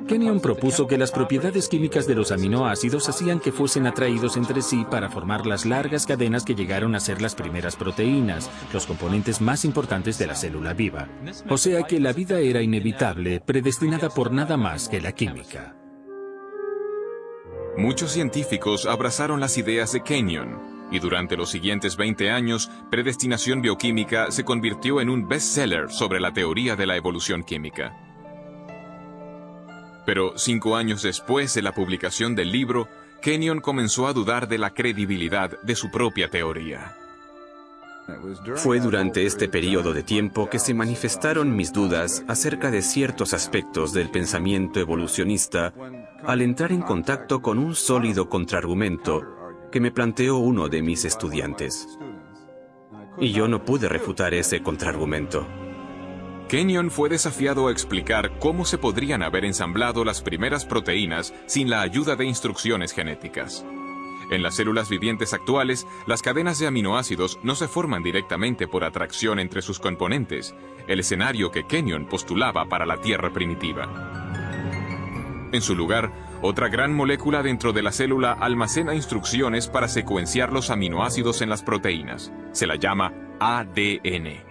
Kenyon propuso que las propiedades químicas de los aminoácidos hacían que fuesen atraídos entre sí para formar las largas cadenas que llegaron a ser las primeras proteínas, los componentes más importantes de la célula viva. O sea que la vida era inevitable, predestinada por nada más que la química. Muchos científicos abrazaron las ideas de Kenyon, y durante los siguientes 20 años, Predestinación bioquímica se convirtió en un bestseller sobre la teoría de la evolución química. Pero 5 años después de la publicación del libro, Kenyon comenzó a dudar de la credibilidad de su propia teoría. Fue durante este periodo de tiempo que se manifestaron mis dudas acerca de ciertos aspectos del pensamiento evolucionista al entrar en contacto con un sólido contraargumento que me planteó uno de mis estudiantes. Y yo no pude refutar ese contraargumento. Kenyon fue desafiado a explicar cómo se podrían haber ensamblado las primeras proteínas sin la ayuda de instrucciones genéticas. En las células vivientes actuales, las cadenas de aminoácidos no se forman directamente por atracción entre sus componentes, el escenario que Kenyon postulaba para la Tierra primitiva. En su lugar, Otra gran molécula dentro de la célula almacena instrucciones para secuenciar los aminoácidos en las proteínas. Se la llama ADN.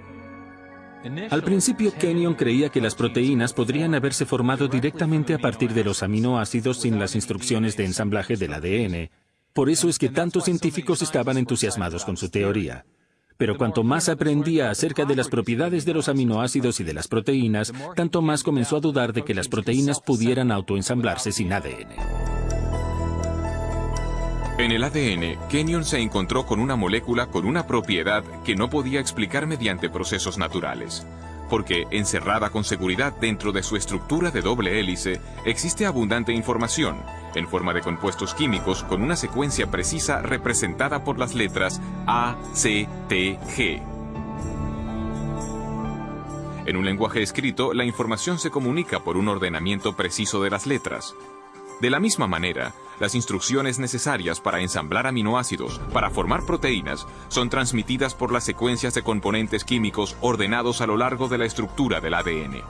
Al principio, Kenyon creía que las proteínas podrían haberse formado directamente a partir de los aminoácidos sin las instrucciones de ensamblaje del ADN. Por eso es que tantos científicos estaban entusiasmados con su teoría. Pero cuanto más aprendía acerca de las propiedades de los aminoácidos y de las proteínas, tanto más comenzó a dudar de que las proteínas pudieran autoensamblarse sin ADN. En el ADN, Kenyon se encontró con una molécula con una propiedad que no podía explicar mediante procesos naturales. Porque, encerrada con seguridad dentro de su estructura de doble hélice, existe abundante información, en forma de compuestos químicos con una secuencia precisa representada por las letras A, C, T, G. En un lenguaje escrito, la información se comunica por un ordenamiento preciso de las letras. De la misma manera, las instrucciones necesarias para ensamblar aminoácidos, para formar proteínas, son transmitidas por las secuencias de componentes químicos ordenados a lo largo de la estructura del ADN.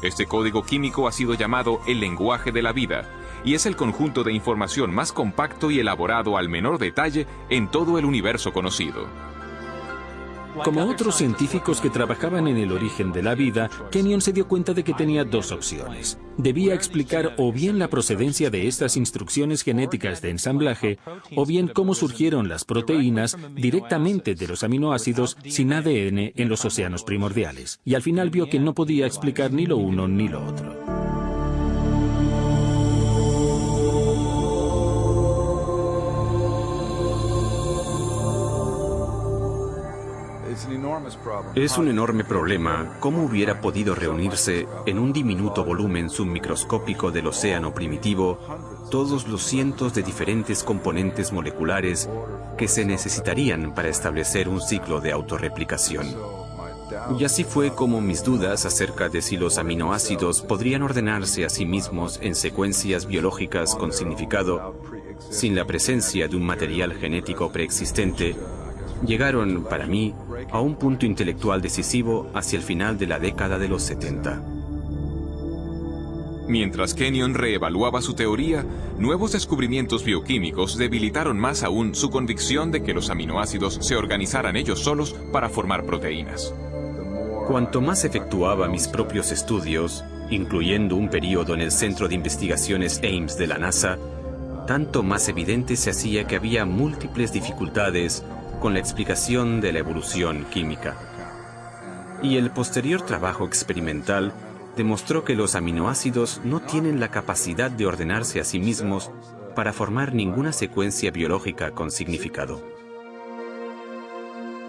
Este código químico ha sido llamado el lenguaje de la vida, y es el conjunto de información más compacto y elaborado al menor detalle en todo el universo conocido. Como otros científicos que trabajaban en el origen de la vida, Kenyon se dio cuenta de que tenía dos opciones. Debía explicar o bien la procedencia de estas instrucciones genéticas de ensamblaje, o bien cómo surgieron las proteínas directamente de los aminoácidos sin ADN en los océanos primordiales. Y al final vio que no podía explicar ni lo uno ni lo otro. Es un enorme problema cómo hubiera podido reunirse en un diminuto volumen submicroscópico del océano primitivo todos los cientos de diferentes componentes moleculares que se necesitarían para establecer un ciclo de autorreplicación. Y así fue como mis dudas acerca de si los aminoácidos podrían ordenarse a sí mismos en secuencias biológicas con significado, sin la presencia de un material genético preexistente, llegaron, para mí, a un punto intelectual decisivo hacia el final de la década de los 70. Mientras Kenyon reevaluaba su teoría, nuevos descubrimientos bioquímicos debilitaron más aún su convicción de que los aminoácidos se organizaran ellos solos para formar proteínas. Cuanto más efectuaba mis propios estudios, incluyendo un periodo en el Centro de Investigaciones Ames de la NASA, tanto más evidente se hacía que había múltiples dificultades con la explicación de la evolución química. Y el posterior trabajo experimental demostró que los aminoácidos no tienen la capacidad de ordenarse a sí mismos para formar ninguna secuencia biológica con significado.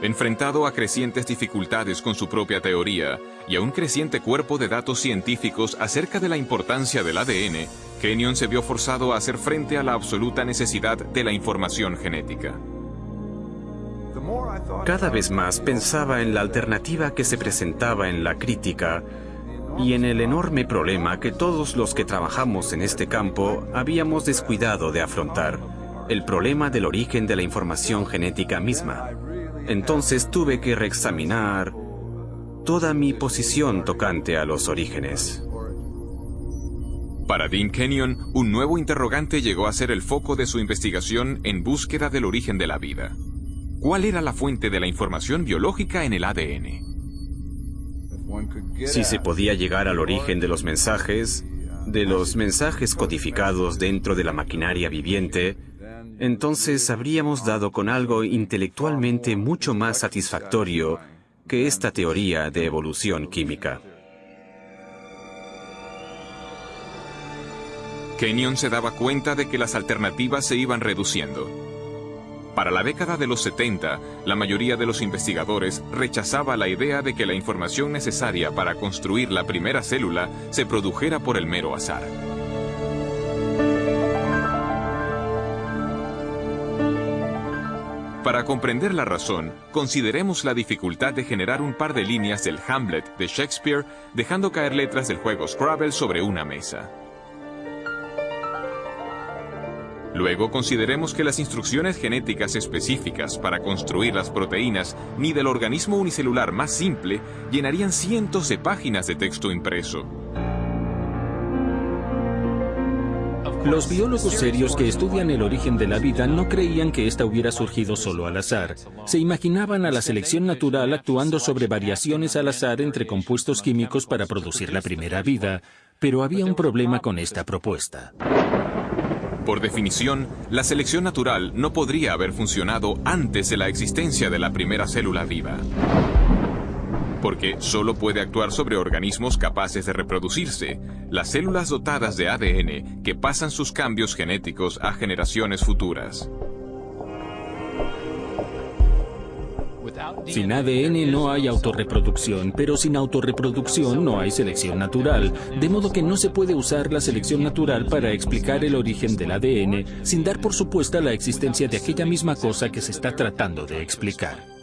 Enfrentado a crecientes dificultades con su propia teoría y a un creciente cuerpo de datos científicos acerca de la importancia del ADN, Kenyon se vio forzado a hacer frente a la absoluta necesidad de la información genética. Cada vez más pensaba en la alternativa que se presentaba en la crítica y en el enorme problema que todos los que trabajamos en este campo habíamos descuidado de afrontar, el problema del origen de la información genética misma. Entonces tuve que reexaminar toda mi posición tocante a los orígenes. Para Dean Kenyon, un nuevo interrogante llegó a ser el foco de su investigación en búsqueda del origen de la vida. ¿Cuál era la fuente de la información biológica en el ADN? Si se podía llegar al origen de los mensajes codificados dentro de la maquinaria viviente, entonces habríamos dado con algo intelectualmente mucho más satisfactorio que esta teoría de evolución química. Kenyon se daba cuenta de que las alternativas se iban reduciendo. Para la década de los 70, la mayoría de los investigadores rechazaba la idea de que la información necesaria para construir la primera célula se produjera por el mero azar. Para comprender la razón, consideremos la dificultad de generar un par de líneas del Hamlet de Shakespeare dejando caer letras del juego Scrabble sobre una mesa. Luego consideremos que las instrucciones genéticas específicas para construir las proteínas ni del organismo unicelular más simple llenarían cientos de páginas de texto impreso. Los biólogos serios que estudian el origen de la vida no creían que ésta hubiera surgido solo al azar. Se imaginaban a la selección natural actuando sobre variaciones al azar entre compuestos químicos para producir la primera vida, pero había un problema con esta propuesta. Por definición, la selección natural no podría haber funcionado antes de la existencia de la primera célula viva, porque solo puede actuar sobre organismos capaces de reproducirse, las células dotadas de ADN que pasan sus cambios genéticos a generaciones futuras. Sin ADN no hay autorreproducción, pero sin autorreproducción no hay selección natural, de modo que no se puede usar la selección natural para explicar el origen del ADN sin dar por supuesta la existencia de aquella misma cosa que se está tratando de explicar.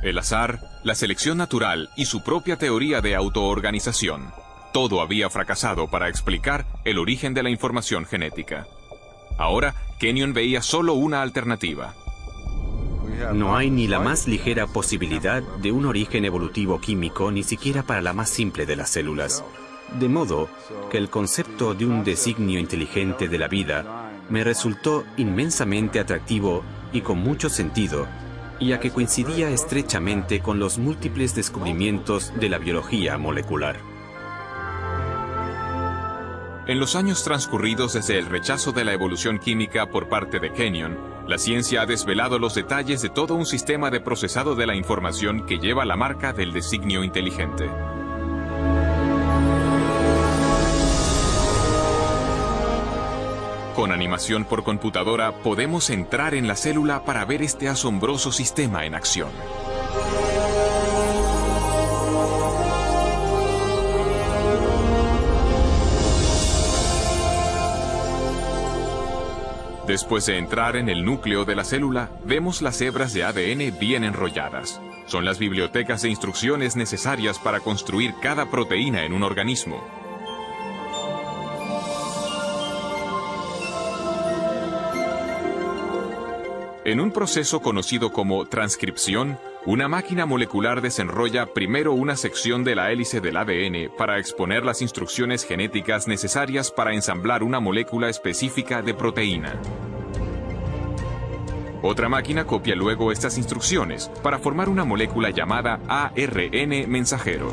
El azar, la selección natural y su propia teoría de autoorganización. Todo había fracasado para explicar el origen de la información genética. Ahora, Kenyon veía solo una alternativa. No hay ni la más ligera posibilidad de un origen evolutivo químico, ni siquiera para la más simple de las células. De modo que el concepto de un designio inteligente de la vida me resultó inmensamente atractivo y con mucho sentido, ya que coincidía estrechamente con los múltiples descubrimientos de la biología molecular. En los años transcurridos desde el rechazo de la evolución química por parte de Kenyon, la ciencia ha desvelado los detalles de todo un sistema de procesado de la información que lleva la marca del designio inteligente. Con animación por computadora podemos entrar en la célula para ver este asombroso sistema en acción. Después de entrar en el núcleo de la célula, vemos las hebras de ADN bien enrolladas. Son las bibliotecas de instrucciones necesarias para construir cada proteína en un organismo. En un proceso conocido como transcripción, una máquina molecular desenrolla primero una sección de la hélice del ADN para exponer las instrucciones genéticas necesarias para ensamblar una molécula específica de proteína. Otra máquina copia luego estas instrucciones para formar una molécula llamada ARN mensajero.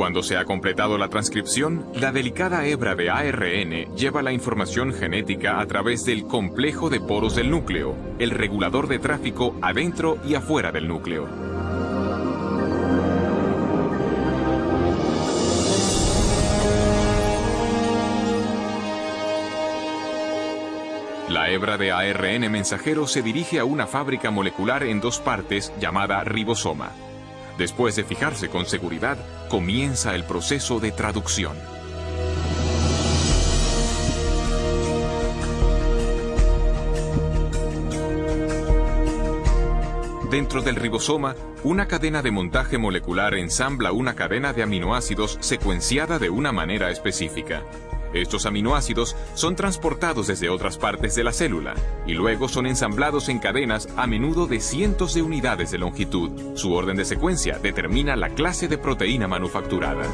Cuando se ha completado la transcripción, la delicada hebra de ARN lleva la información genética a través del complejo de poros del núcleo, el regulador de tráfico adentro y afuera del núcleo. La hebra de ARN mensajero se dirige a una fábrica molecular en dos partes llamada ribosoma. Después de fijarse con seguridad, comienza el proceso de traducción. Dentro del ribosoma, una cadena de montaje molecular ensambla una cadena de aminoácidos secuenciada de una manera específica. Estos aminoácidos son transportados desde otras partes de la célula y luego son ensamblados en cadenas a menudo de cientos de unidades de longitud. Su orden de secuencia determina la clase de proteína manufacturada.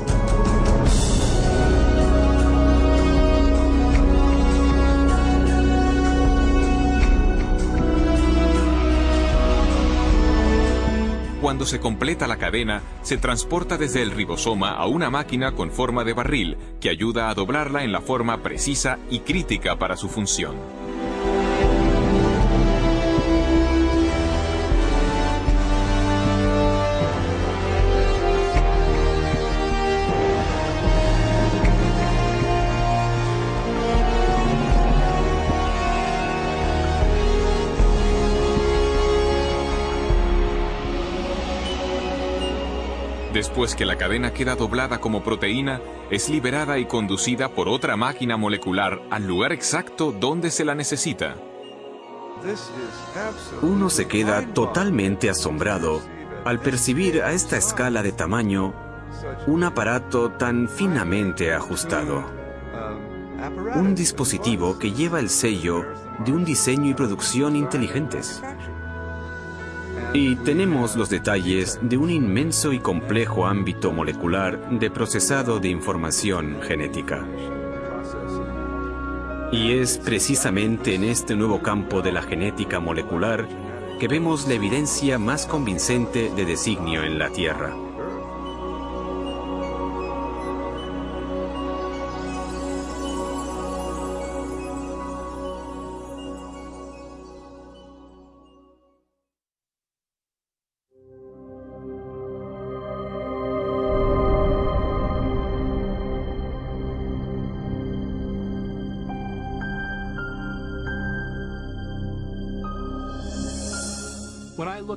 Cuando se completa la cadena, se transporta desde el ribosoma a una máquina con forma de barril que ayuda a doblarla en la forma precisa y crítica para su función. Después que la cadena queda doblada como proteína, es liberada y conducida por otra máquina molecular al lugar exacto donde se la necesita. Uno se queda totalmente asombrado al percibir a esta escala de tamaño un aparato tan finamente ajustado. Un dispositivo que lleva el sello de un diseño y producción inteligentes. Y tenemos los detalles de un inmenso y complejo ámbito molecular de procesado de información genética. Y es precisamente en este nuevo campo de la genética molecular que vemos la evidencia más convincente de designio en la Tierra.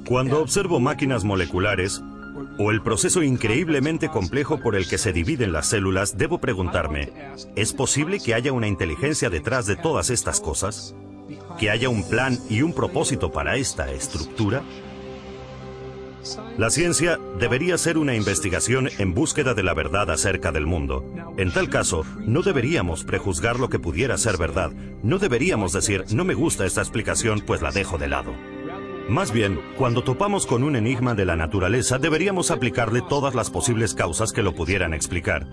Cuando observo máquinas moleculares o el proceso increíblemente complejo por el que se dividen las células, debo preguntarme, ¿es posible que haya una inteligencia detrás de todas estas cosas? ¿Que haya un plan y un propósito para esta estructura? La ciencia debería ser una investigación en búsqueda de la verdad acerca del mundo. En tal caso, no deberíamos prejuzgar lo que pudiera ser verdad. No deberíamos decir, no me gusta esta explicación, pues la dejo de lado. Más bien, cuando topamos con un enigma de la naturaleza, deberíamos aplicarle todas las posibles causas que lo pudieran explicar.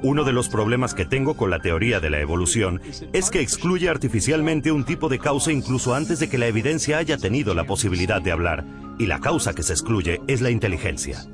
Uno de los problemas que tengo con la teoría de la evolución es que excluye artificialmente un tipo de causa incluso antes de que la evidencia haya tenido la posibilidad de hablar. Y la causa que se excluye es la inteligencia.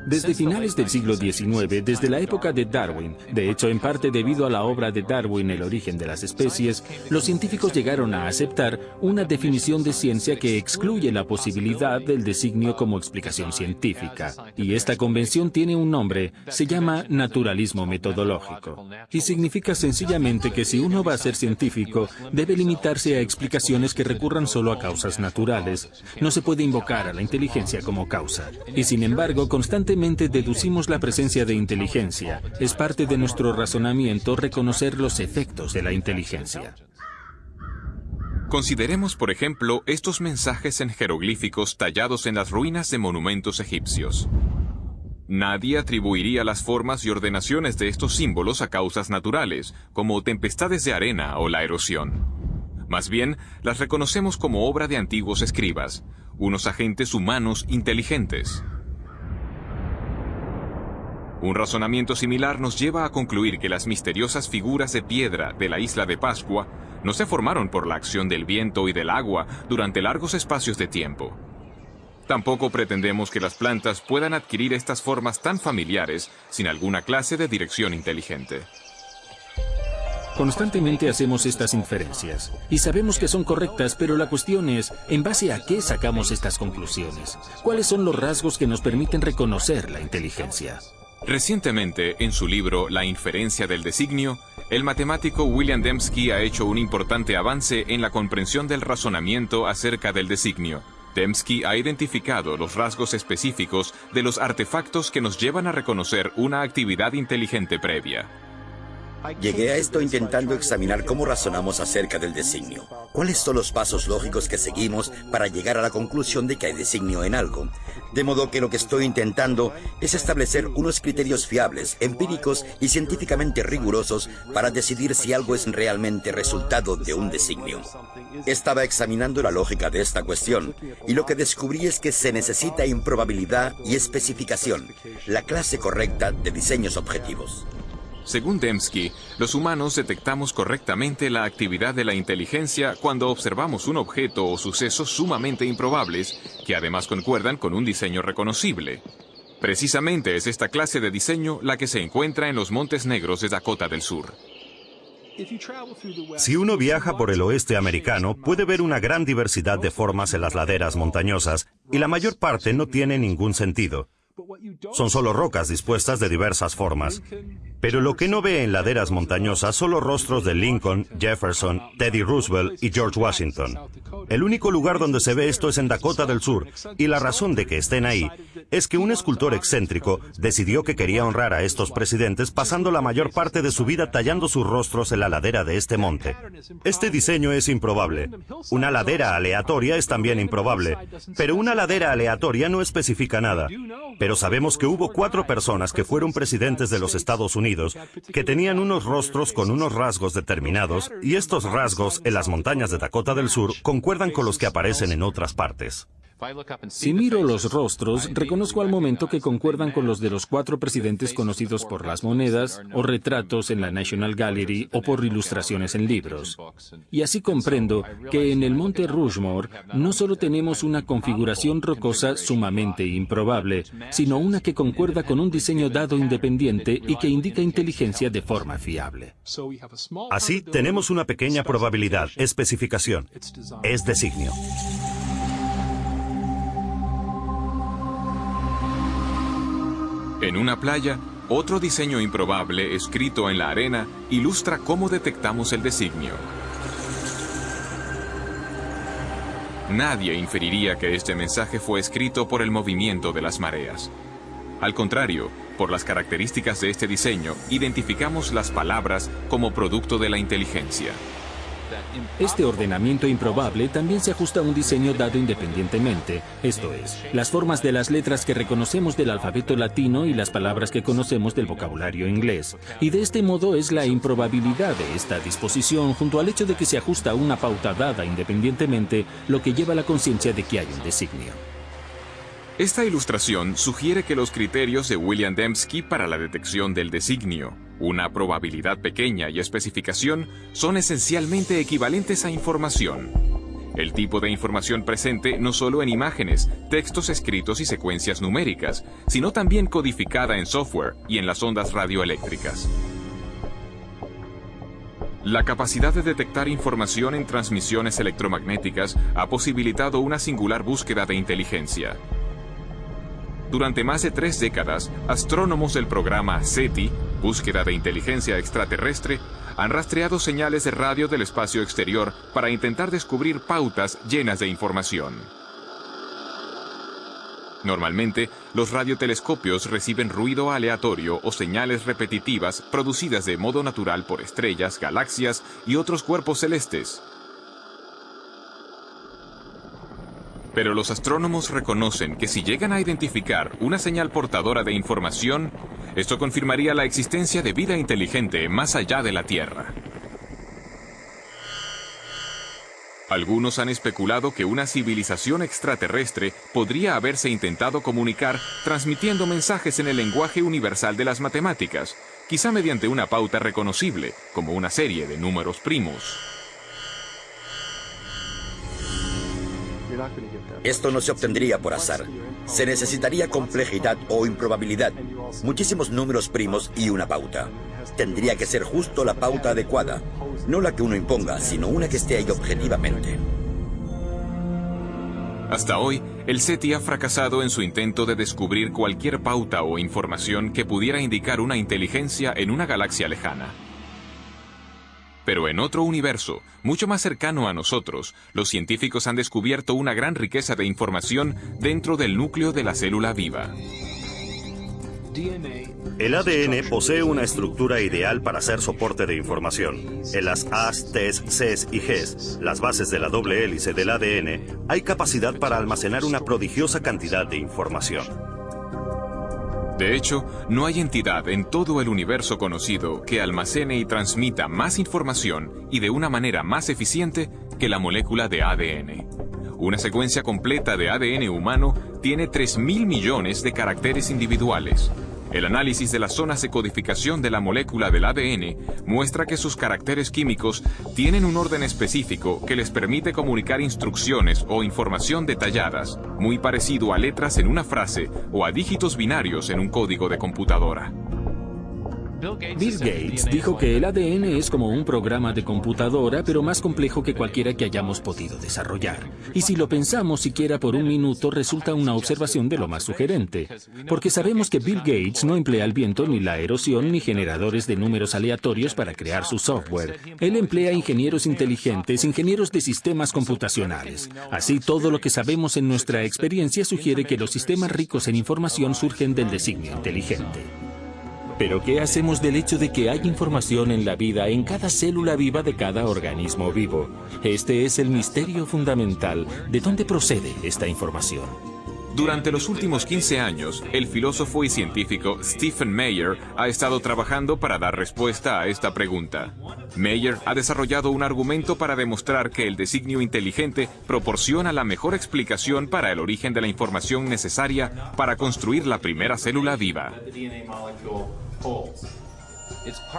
Desde finales del siglo XIX, desde la época de Darwin, de hecho en parte debido a la obra de Darwin, El origen de las especies, los científicos llegaron a aceptar una definición de ciencia que excluye la posibilidad del designio como explicación científica. Y esta convención tiene un nombre, se llama naturalismo metodológico. Y significa sencillamente que si uno va a ser científico, debe limitarse a explicaciones que recurran solo a causas naturales. No se puede invocar a la inteligencia como causa. Y sin embargo, constantemente deducimos la presencia de inteligencia. Es parte de nuestro razonamiento reconocer los efectos de la inteligencia. Consideremos, por ejemplo, estos mensajes en jeroglíficos tallados en las ruinas de monumentos egipcios. Nadie atribuiría las formas y ordenaciones de estos símbolos a causas naturales, como tempestades de arena o la erosión. Más bien, las reconocemos como obra de antiguos escribas, unos agentes humanos inteligentes. Un razonamiento similar nos lleva a concluir que las misteriosas figuras de piedra de la isla de Pascua no se formaron por la acción del viento y del agua durante largos espacios de tiempo. Tampoco pretendemos que las plantas puedan adquirir estas formas tan familiares sin alguna clase de dirección inteligente. Constantemente hacemos estas inferencias y sabemos que son correctas, pero la cuestión es, ¿en base a qué sacamos estas conclusiones? ¿Cuáles son los rasgos que nos permiten reconocer la inteligencia? Recientemente, en su libro La inferencia del designio, el matemático William Dembski ha hecho un importante avance en la comprensión del razonamiento acerca del designio. Dembski ha identificado los rasgos específicos de los artefactos que nos llevan a reconocer una actividad inteligente previa. Llegué a esto intentando examinar cómo razonamos acerca del designio. ¿Cuáles son los pasos lógicos que seguimos para llegar a la conclusión de que hay designio en algo? De modo que lo que estoy intentando es establecer unos criterios fiables, empíricos y científicamente rigurosos para decidir si algo es realmente resultado de un designio. Estaba examinando la lógica de esta cuestión y lo que descubrí es que se necesita improbabilidad y especificación, la clase correcta de diseños objetivos. Según Dembski, los humanos detectamos correctamente la actividad de la inteligencia cuando observamos un objeto o sucesos sumamente improbables, que además concuerdan con un diseño reconocible. Precisamente es esta clase de diseño la que se encuentra en los Montes Negros de Dakota del Sur. Si uno viaja por el oeste americano, puede ver una gran diversidad de formas en las laderas montañosas, y la mayor parte no tiene ningún sentido. Son solo rocas dispuestas de diversas formas. Pero lo que no ve en laderas montañosas son los rostros de Lincoln, Jefferson, Teddy Roosevelt y George Washington. El único lugar donde se ve esto es en Dakota del Sur, y la razón de que estén ahí es que un escultor excéntrico decidió que quería honrar a estos presidentes pasando la mayor parte de su vida tallando sus rostros en la ladera de este monte. Este diseño es improbable. Una ladera aleatoria es también improbable, pero una ladera aleatoria no especifica nada. Pero sabemos que hubo 4 personas que fueron presidentes de los Estados Unidos que tenían unos rostros con unos rasgos determinados, y estos rasgos en las montañas de Dakota del Sur concuerdan con los que aparecen en otras partes. Si miro los rostros, reconozco al momento que concuerdan con los de los 4 presidentes conocidos por las monedas, o retratos en la National Gallery, o por ilustraciones en libros. Y así comprendo que en el Monte Rushmore no solo tenemos una configuración rocosa sumamente improbable, sino una que concuerda con un diseño dado independiente y que indica inteligencia de forma fiable. Así, tenemos una pequeña probabilidad, especificación. Es designio. En una playa, otro diseño improbable escrito en la arena ilustra cómo detectamos el designio. Nadie inferiría que este mensaje fue escrito por el movimiento de las mareas. Al contrario, por las características de este diseño, identificamos las palabras como producto de la inteligencia. Este ordenamiento improbable también se ajusta a un diseño dado independientemente, esto es, las formas de las letras que reconocemos del alfabeto latino y las palabras que conocemos del vocabulario inglés. Y de este modo es la improbabilidad de esta disposición, junto al hecho de que se ajusta a una pauta dada independientemente, lo que lleva a la conciencia de que hay un designio. Esta ilustración sugiere que los criterios de William Dembski para la detección del designio, una probabilidad pequeña y especificación, son esencialmente equivalentes a información. El tipo de información presente no solo en imágenes, textos escritos y secuencias numéricas, sino también codificada en software y en las ondas radioeléctricas. La capacidad de detectar información en transmisiones electromagnéticas ha posibilitado una singular búsqueda de inteligencia. Durante más de 3 décadas, astrónomos del programa SETI, Búsqueda de Inteligencia Extraterrestre, han rastreado señales de radio del espacio exterior para intentar descubrir pautas llenas de información. Normalmente, los radiotelescopios reciben ruido aleatorio o señales repetitivas producidas de modo natural por estrellas, galaxias y otros cuerpos celestes. Pero los astrónomos reconocen que si llegan a identificar una señal portadora de información, esto confirmaría la existencia de vida inteligente más allá de la Tierra. Algunos han especulado que una civilización extraterrestre podría haberse intentado comunicar transmitiendo mensajes en el lenguaje universal de las matemáticas, quizá mediante una pauta reconocible, como una serie de números primos. Esto no se obtendría por azar. Se necesitaría complejidad o improbabilidad, muchísimos números primos y una pauta. Tendría que ser justo la pauta adecuada, no la que uno imponga, sino una que esté ahí objetivamente. Hasta hoy, el SETI ha fracasado en su intento de descubrir cualquier pauta o información que pudiera indicar una inteligencia en una galaxia lejana. Pero en otro universo, mucho más cercano a nosotros, los científicos han descubierto una gran riqueza de información dentro del núcleo de la célula viva. El ADN posee una estructura ideal para ser soporte de información. En las A's, T's, C's y G's, las bases de la doble hélice del ADN, hay capacidad para almacenar una prodigiosa cantidad de información. De hecho, no hay entidad en todo el universo conocido que almacene y transmita más información y de una manera más eficiente que la molécula de ADN. Una secuencia completa de ADN humano tiene 3.000 millones de caracteres individuales. El análisis de las zonas de codificación de la molécula del ADN muestra que sus caracteres químicos tienen un orden específico que les permite comunicar instrucciones o información detalladas, muy parecido a letras en una frase o a dígitos binarios en un código de computadora. Bill Gates dijo que el ADN es como un programa de computadora, pero más complejo que cualquiera que hayamos podido desarrollar. Y si lo pensamos siquiera por un minuto, resulta una observación de lo más sugerente. Porque sabemos que Bill Gates no emplea el viento, ni la erosión, ni generadores de números aleatorios para crear su software. Él emplea ingenieros inteligentes, ingenieros de sistemas computacionales. Así, todo lo que sabemos en nuestra experiencia sugiere que los sistemas ricos en información surgen del designio inteligente. Pero ¿qué hacemos del hecho de que hay información en la vida, en cada célula viva de cada organismo vivo? Este es el misterio fundamental. ¿De dónde procede esta información? Durante los últimos 15 años, el filósofo y científico Stephen Meyer ha estado trabajando para dar respuesta a esta pregunta. Meyer ha desarrollado un argumento para demostrar que el designio inteligente proporciona la mejor explicación para el origen de la información necesaria para construir la primera célula viva.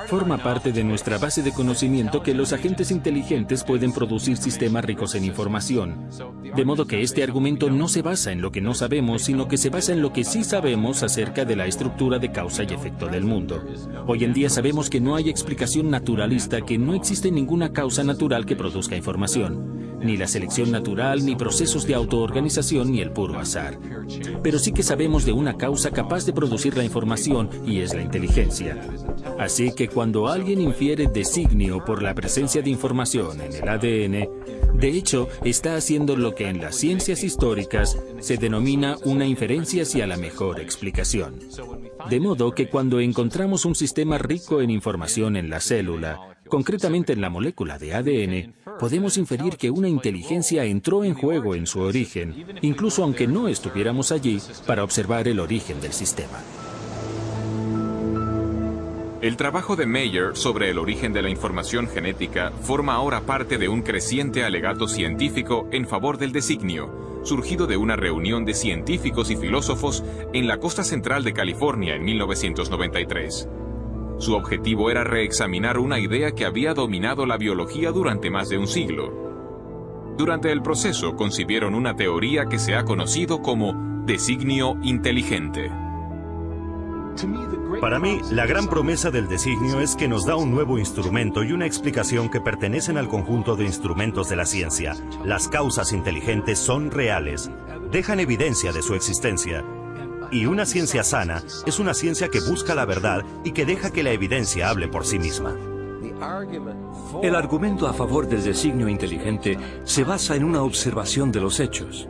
Forma parte de nuestra base de conocimiento que los agentes inteligentes pueden producir sistemas ricos en información. De modo que este argumento no se basa en lo que no sabemos, sino que se basa en lo que sí sabemos acerca de la estructura de causa y efecto del mundo. Hoy en día sabemos que no hay explicación naturalista, que no existe ninguna causa natural que produzca información. Ni la selección natural, ni procesos de autoorganización, ni el puro azar. Pero sí que sabemos de una causa capaz de producir la información, y es la inteligencia. Así que cuando alguien infiere designio por la presencia de información en el ADN, de hecho, está haciendo lo que en las ciencias históricas se denomina una inferencia hacia la mejor explicación. De modo que cuando encontramos un sistema rico en información en la célula, concretamente en la molécula de ADN, podemos inferir que una inteligencia entró en juego en su origen, incluso aunque no estuviéramos allí para observar el origen del sistema. El trabajo de Meyer sobre el origen de la información genética forma ahora parte de un creciente alegato científico en favor del designio, surgido de una reunión de científicos y filósofos en la costa central de California en 1993. Su objetivo era reexaminar una idea que había dominado la biología durante más de un siglo. Durante el proceso concibieron una teoría que se ha conocido como designio inteligente. Para mí, la gran promesa del designio es que nos da un nuevo instrumento y una explicación que pertenecen al conjunto de instrumentos de la ciencia. Las causas inteligentes son reales, dejan evidencia de su existencia. Y una ciencia sana es una ciencia que busca la verdad y que deja que la evidencia hable por sí misma. El argumento a favor del designio inteligente se basa en una observación de los hechos.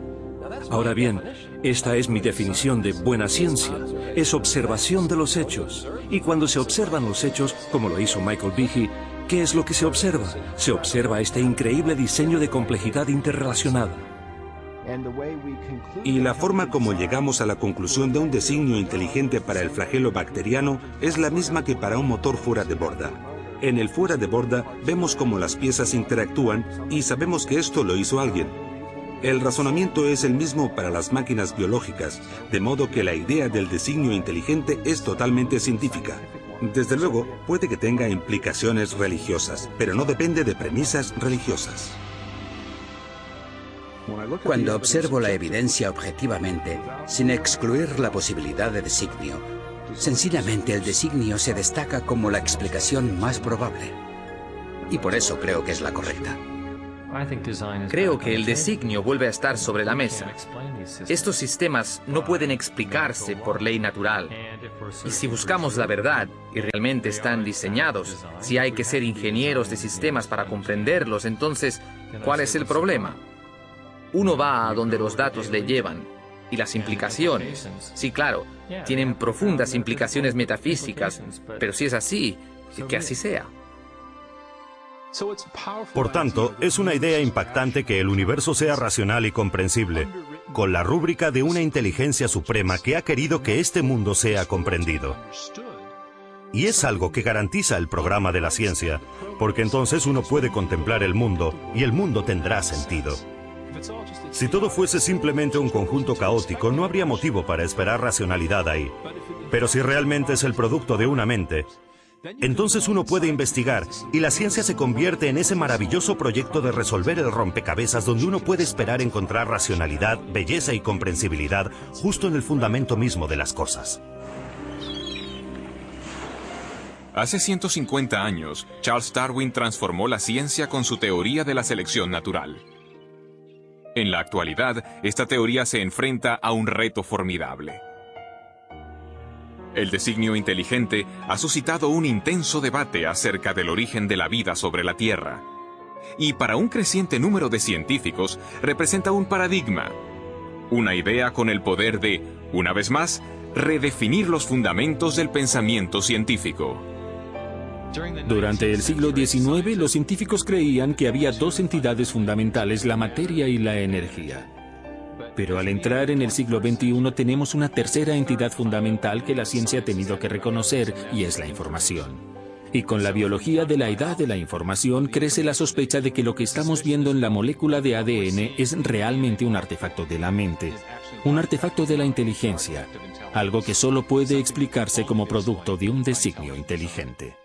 Ahora bien, esta es mi definición de buena ciencia. Es observación de los hechos. Y cuando se observan los hechos, como lo hizo Michael Behe, ¿qué es lo que se observa? Se observa este increíble diseño de complejidad interrelacionada. Y la forma como llegamos a la conclusión de un designio inteligente para el flagelo bacteriano es la misma que para un motor fuera de borda. En el fuera de borda vemos cómo las piezas interactúan y sabemos que esto lo hizo alguien. El razonamiento es el mismo para las máquinas biológicas, de modo que la idea del designio inteligente es totalmente científica. Desde luego, puede que tenga implicaciones religiosas, pero no depende de premisas religiosas. Cuando observo la evidencia objetivamente, sin excluir la posibilidad de designio, sencillamente el designio se destaca como la explicación más probable. Y por eso creo que es la correcta. Creo que el designio vuelve a estar sobre la mesa. Estos sistemas no pueden explicarse por ley natural. Y si buscamos la verdad y realmente están diseñados, si hay que ser ingenieros de sistemas para comprenderlos, entonces, ¿cuál es el problema? Uno va a donde los datos le llevan. Y las implicaciones, sí, claro, tienen profundas implicaciones metafísicas, pero si es así, que así sea. Por tanto, es una idea impactante que el universo sea racional y comprensible, con la rúbrica de una inteligencia suprema que ha querido que este mundo sea comprendido. Y es algo que garantiza el programa de la ciencia, porque entonces uno puede contemplar el mundo y el mundo tendrá sentido. Si todo fuese simplemente un conjunto caótico, no habría motivo para esperar racionalidad ahí. Pero si realmente es el producto de una mente, entonces uno puede investigar y la ciencia se convierte en ese maravilloso proyecto de resolver el rompecabezas donde uno puede esperar encontrar racionalidad, belleza y comprensibilidad justo en el fundamento mismo de las cosas. Hace 150 años, Charles Darwin transformó la ciencia con su teoría de la selección natural. En la actualidad, esta teoría se enfrenta a un reto formidable. El designio inteligente ha suscitado un intenso debate acerca del origen de la vida sobre la Tierra. Y para un creciente número de científicos, representa un paradigma. Una idea con el poder de, una vez más, redefinir los fundamentos del pensamiento científico. Durante el siglo XIX, los científicos creían que había dos entidades fundamentales, la materia y la energía. Pero al entrar en el siglo XXI tenemos una tercera entidad fundamental que la ciencia ha tenido que reconocer, y es la información. Y con la biología de la edad de la información crece la sospecha de que lo que estamos viendo en la molécula de ADN es realmente un artefacto de la mente, un artefacto de la inteligencia, algo que solo puede explicarse como producto de un designio inteligente.